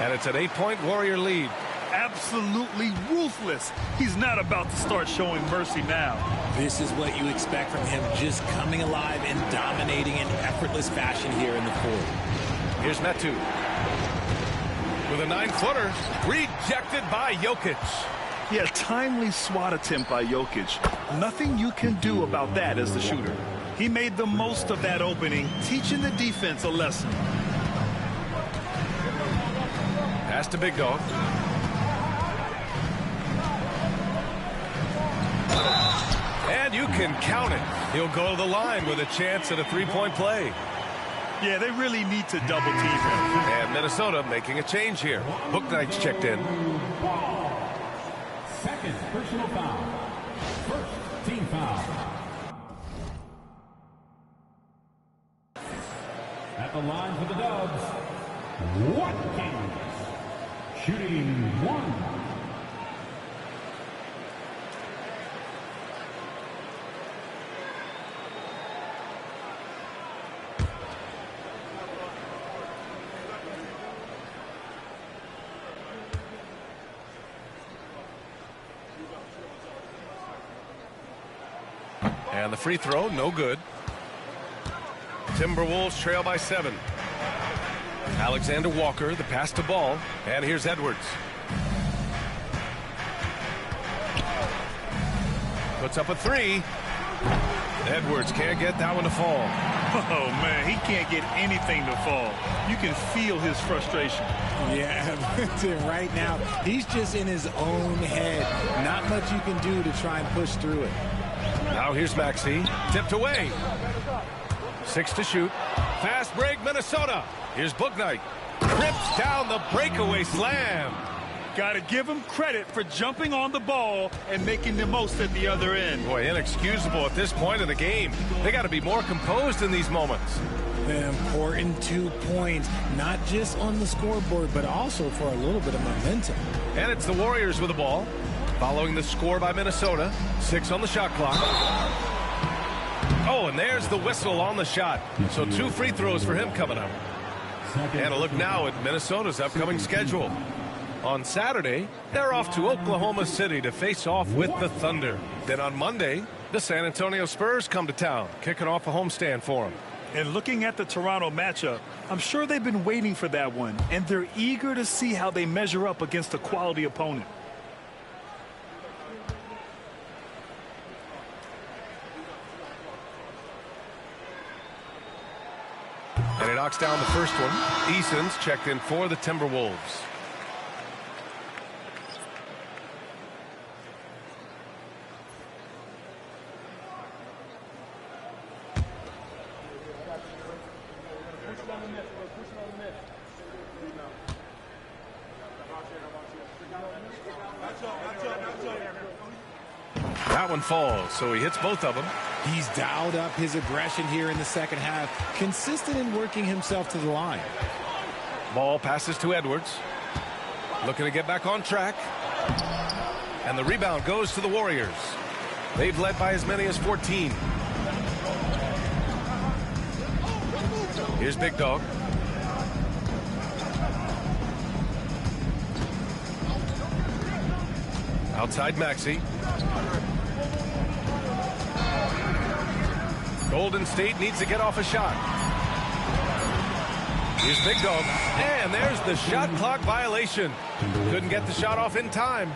And it's an 8-point Warrior lead. Absolutely ruthless. He's not about to start showing mercy now. This is what you expect from him, just coming alive and dominating in effortless fashion here in the fourth. Here's Metu. With a 9-footer, rejected by Jokic. Yeah, timely swat attempt by Jokic. Nothing you can do about that as the shooter. He made the most of that opening, teaching the defense a lesson. Pass to Big Dog. And you can count it. He'll go to the line with a chance at a 3-point play. Yeah, they really need to double team him. And Minnesota making a change here. Bouknight's checked in. Second personal foul. First team foul. At the line for the Dubs, Watkins. Shooting 1. And the free throw, no good. Timberwolves trail by 7. Alexander Walker, the pass to Ball. And here's Edwards. Puts up a 3. Edwards can't get that one to fall. Oh, man, he can't get anything to fall. You can feel his frustration. Yeah, right now, he's just in his own head. Not much you can do to try and push through it. Now here's Maxey. Tipped away. 6 to shoot. Fast break, Minnesota. Here's Bouknight. Rips down the breakaway slam. Got to give him credit for jumping on the ball and making the most at the other end. Boy, inexcusable at this point of the game. They got to be more composed in these moments. An important 2 points, not just on the scoreboard, but also for a little bit of momentum. And it's the Warriors with the ball. Following the score by Minnesota. 6 on the shot clock. Oh, and there's the whistle on the shot. So 2 free throws for him coming up. And a look now at Minnesota's upcoming schedule. On Saturday, they're off to Oklahoma City to face off with the Thunder. Then on Monday, the San Antonio Spurs come to town, kicking off a homestand for them. And looking at the Toronto matchup, I'm sure they've been waiting for that one, and they're eager to see how they measure up against a quality opponent. And he knocks down the first one. Eason's checked in for the Timberwolves. That one falls, so he hits both of them. He's dialed up his aggression here in the second half, consistent in working himself to the line. Ball passes to Edwards. Looking to get back on track. And the rebound goes to the Warriors. They've led by as many as 14. Here's Big Dog. Outside Maxey. Golden State needs to get off a shot. Here's Big Dog. And there's the shot clock violation. Couldn't get the shot off in time.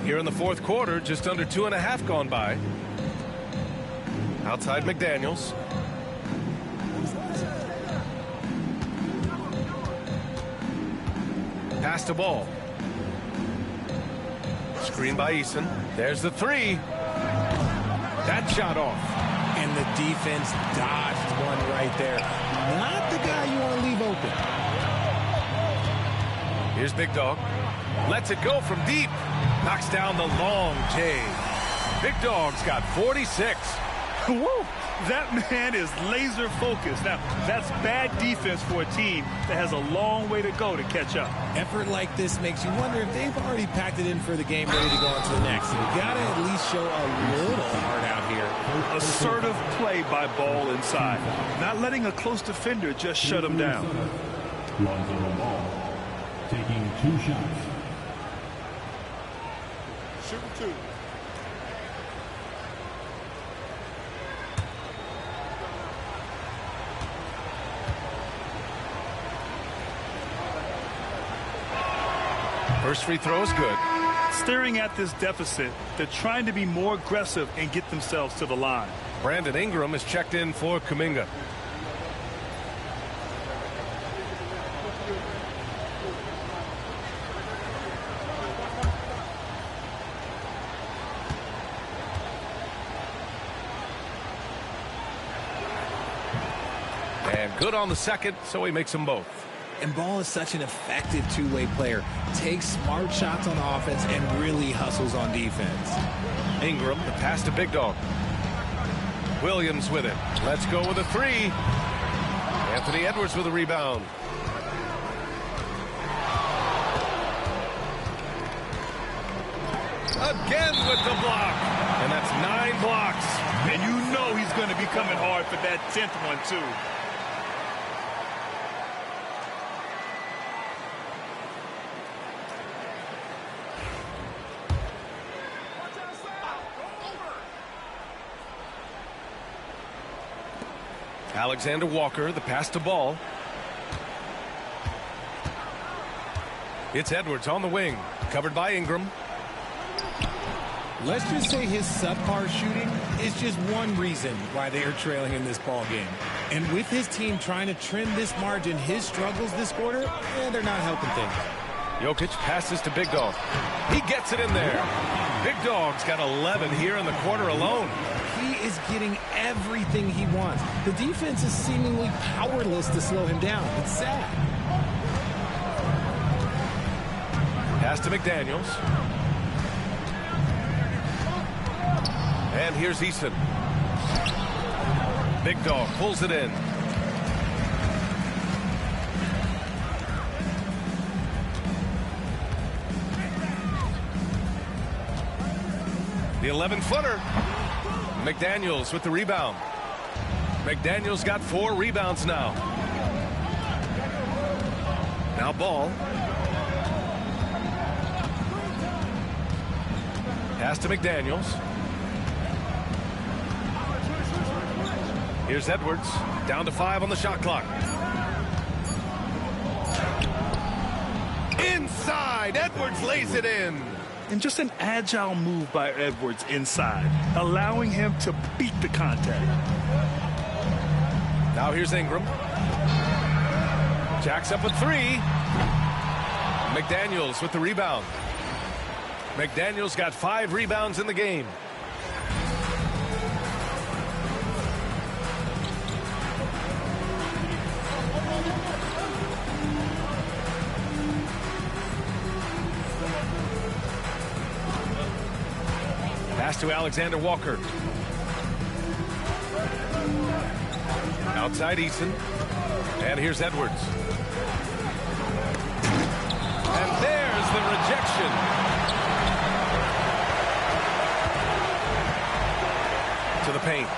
Here in the fourth quarter, just under 2.5 gone by. Outside McDaniels. Pass to Ball. Screen by Eason. There's the three. That shot off. And the defense dodged one right there. Not the guy you want to leave open. Here's Big Dog. Lets it go from deep. Knocks down the long J. Big Dog's got 46. Whoa, that man is laser focused. Now, that's bad defense for a team that has a long way to go to catch up. Effort like this makes you wonder if they've already packed it in for the game, ready to go on to the next. You got to at least show a little heart out here. Assertive play by Ball inside. Not letting a close defender just shut him down. Lonzo Ball taking 2 shots. Shooting 2. First free throw is good. Staring at this deficit, they're trying to be more aggressive and get themselves to the line. Brandon Ingram is checked in for Kuminga. And good on the second, so he makes them both. And Ball is such an effective two-way player. Takes smart shots on offense and really hustles on defense. Ingram, the pass to Big Dog. Williams with it. Let's go with a three. Anthony Edwards with a rebound. Again with the block. And that's 9 blocks. And you know he's going to be coming hard for that 10th one, too. Alexander Walker, the pass to Ball. It's Edwards on the wing, covered by Ingram. Let's just say his subpar shooting is just one reason why they are trailing in this ball game. And with his team trying to trim this margin, his struggles this quarter, they're not helping things. Jokic passes to Big Dog. He gets it in there. Big Dog's got 11 here in the quarter alone. He is getting everything he wants. The defense is seemingly powerless to slow him down. It's sad. Pass to McDaniels. And here's Eason. Big Dog pulls it in. The 11-footer. McDaniels with the rebound. McDaniels got 4 rebounds now. Now Ball. Pass to McDaniels. Here's Edwards. Down to 5 on the shot clock. Inside. Edwards lays it in. And just an agile move by Edwards inside, allowing him to beat the contact. Now here's Ingram. Jacks up a 3. McDaniels with the rebound. McDaniels got 5 rebounds in the game. Pass to Alexander Walker. Outside Eason. And here's Edwards. And there's the rejection. To the paint.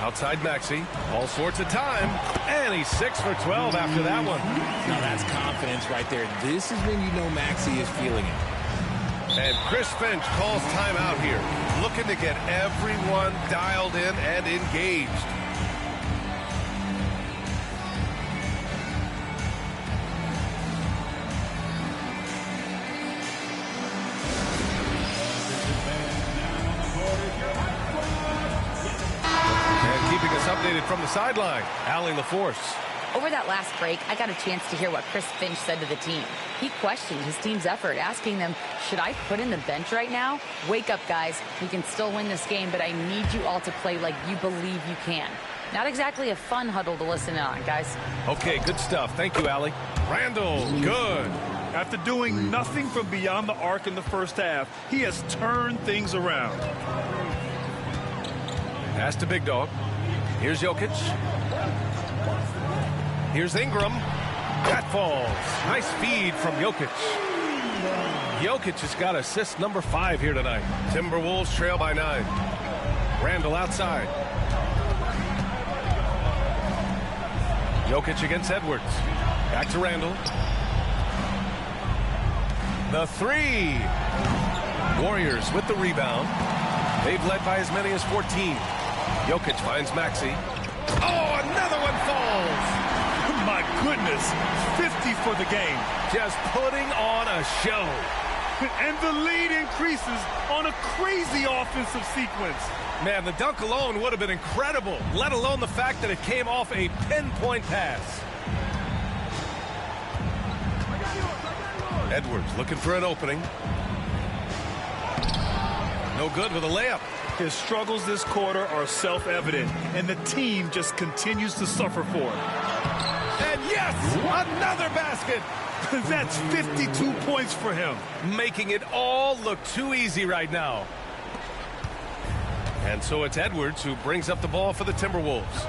Outside Maxey. All sorts of time. And he's 6 for 12 after that one. Now that's confidence right there. This is when you know Maxey is feeling it. And Chris Finch calls timeout here, looking to get everyone dialed in and engaged. And keeping us updated from the sideline, Allie LaForce. Over that last break, I got a chance to hear what Chris Finch said to the team. He questioned his team's effort, asking them, should I put in the bench right now? Wake up, guys. We can still win this game, but I need you all to play like you believe you can. Not exactly a fun huddle to listen on, guys. Okay, good stuff. Thank you, Allie. Randall, good. After doing nothing from beyond the arc in the first half, he has turned things around. Pass to Big Dog. Here's Jokic. Here's Ingram. That falls. Nice feed from Jokic. Jokic has got assist number 5 here tonight. Timberwolves trail by 9. Randall outside. Jokic against Edwards. Back to Randall. The 3. Warriors with the rebound. They've led by as many as 14. Jokic finds Maxey. Oh, another one falls. My goodness, 50 for the game. Just putting on a show. And the lead increases on a crazy offensive sequence. Man, the dunk alone would have been incredible, let alone the fact that it came off a pinpoint pass. Edwards looking for an opening. No good with a layup. His struggles this quarter are self-evident, and the team just continues to suffer for it. And yes, another basket. That's 52 points for him. Making it all look too easy right now. And so it's Edwards who brings up the ball for the Timberwolves.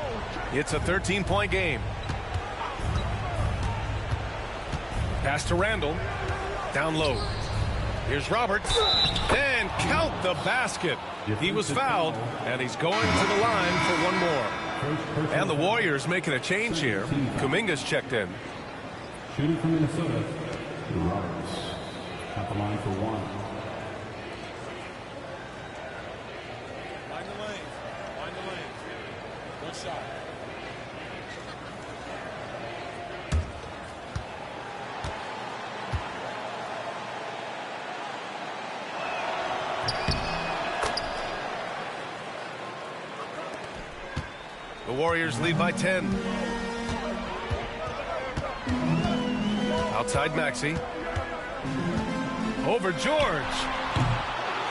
It's a 13-point game. Pass to Randall. Down low. Here's Roberts. And count the basket. He was fouled, and he's going to the line for one more. And the Warriors making a change here. Kuminga's checked in. Shooting from Minnesota, Roberts at the line for 1. Find the lane. Find the lane. Good shot. The Warriors lead by 10. Outside Maxey. Over George.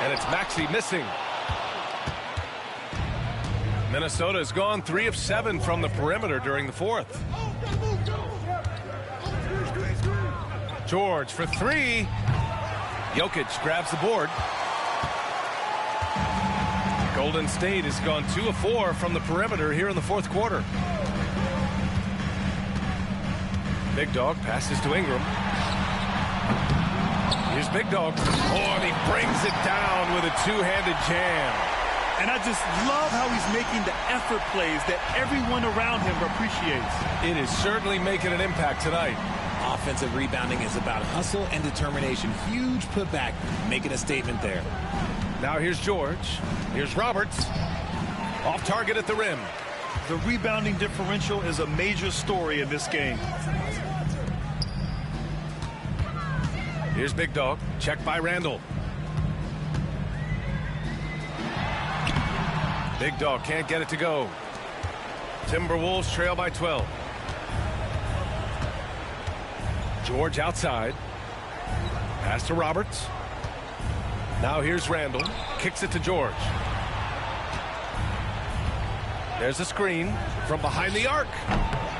And it's Maxey missing. Minnesota has gone 3 of 7 from the perimeter during the 4th. George for 3. Jokic grabs the board. Golden State has gone 2 of 4 from the perimeter here in the 4th quarter. Big Dog passes to Ingram. Here's Big Dog. Oh, and he brings it down with a two-handed jam. And I just love how he's making the effort plays that everyone around him appreciates. It is certainly making an impact tonight. Offensive rebounding is about hustle and determination. Huge putback, making a statement there. Now here's George. Here's Roberts. Off target at the rim. The rebounding differential is a major story in this game. Here's Big Dog. Checked by Randall. Big Dog can't get it to go. Timberwolves trail by 12. George outside. Pass to Roberts. Now here's Randall. Kicks it to George. There's a screen from behind the arc.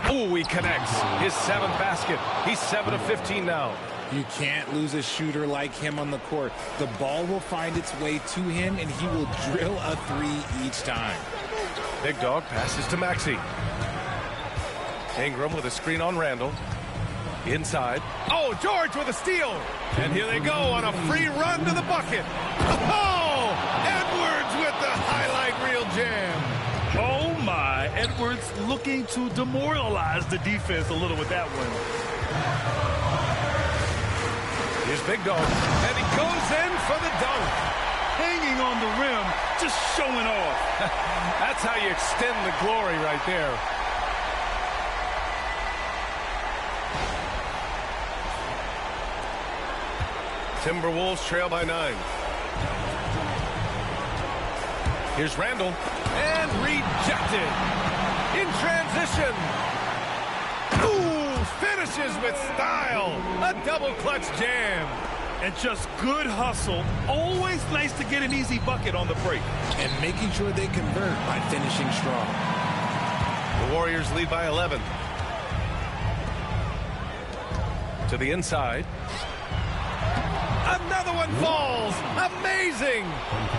Oh, he connects. His 7th basket. He's 7 of 15 now. You can't lose a shooter like him on the court. The ball will find its way to him, and he will drill a 3 each time. Big Dog passes to Maxey. Ingram with a screen on Randall. Inside. Oh, George with a steal. And here they go on a free run to the bucket. Oh, Edwards with the highlight reel jam. Oh, my. Edwards looking to demoralize the defense a little with that one. Here's Big Dog. And he goes in for the dunk. Hanging on the rim, just showing off. That's how you extend the glory right there. Timberwolves trail by 9. Here's Randall. And rejected. In transition. finishes with style. A double clutch jam. And just good hustle. Always nice to get an easy bucket on the break. And making sure they convert by finishing strong. The Warriors lead by 11. To the inside. Another one falls. Amazing.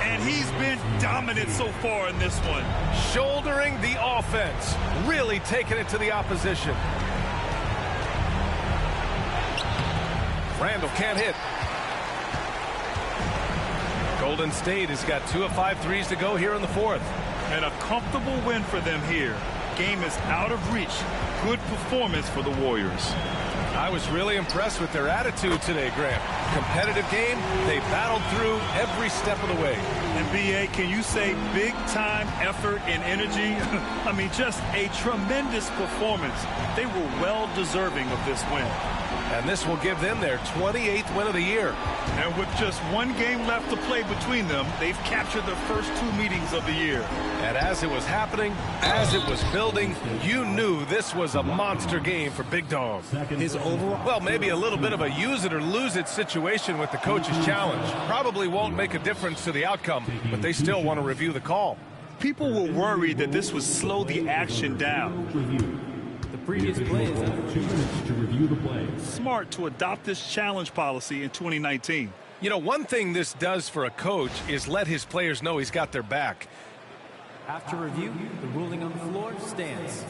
And he's been dominant so far in this one. Shouldering the offense. Really taking it to the opposition. Randall can't hit. Golden State has got 2 of 5 threes to go here in the fourth. And a comfortable win for them here. Game is out of reach. Good performance for the Warriors. I was really impressed with their attitude today, Grant. Competitive game, they battled through every step of the way. And B.A., can you say big-time effort and energy? I mean, just a tremendous performance. They were well-deserving of this win. And this will give them their 28th win of the year. And with just one game left to play between them, they've captured their first 2 meetings of the year. And as it was happening, as it was building, you knew this was a monster game for Big Dog. His overall... Well, maybe a little bit of a use it or lose it situation with the coach's challenge. Probably won't make a difference to the outcome, but they still want to review the call. People were worried that this would slow the action down. The previous plays have 2 minutes to review the play. Smart to adopt this challenge policy in 2019. You know, one thing this does for a coach is let his players know he's got their back. After review, the ruling on the floor stands.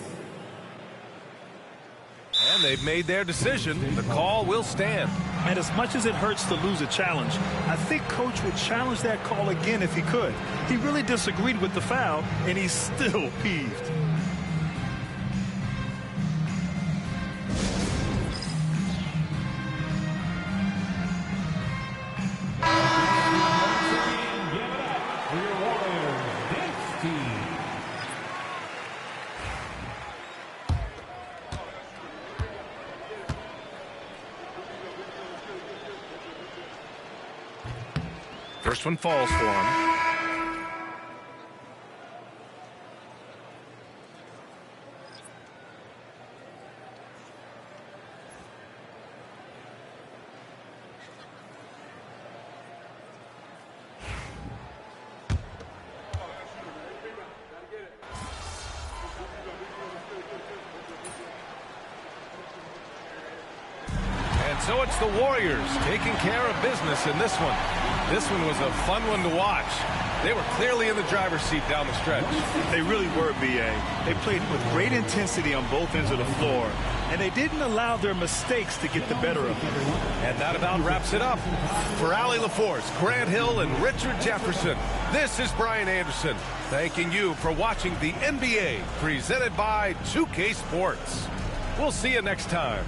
And they've made their decision. The call will stand. And as much as it hurts to lose a challenge, I think Coach would challenge that call again if he could. He really disagreed with the foul, and he's still peeved. First one falls for him. And so it's the Warriors taking care of business in this one. This one was a fun one to watch. They were clearly in the driver's seat down the stretch. They really were, B.A. They played with great intensity on both ends of the floor, and they didn't allow their mistakes to get the better of them. And that about wraps it up. For Allie LaForce, Grant Hill, and Richard Jefferson, this is Brian Anderson, thanking you for watching the NBA presented by 2K Sports. We'll see you next time.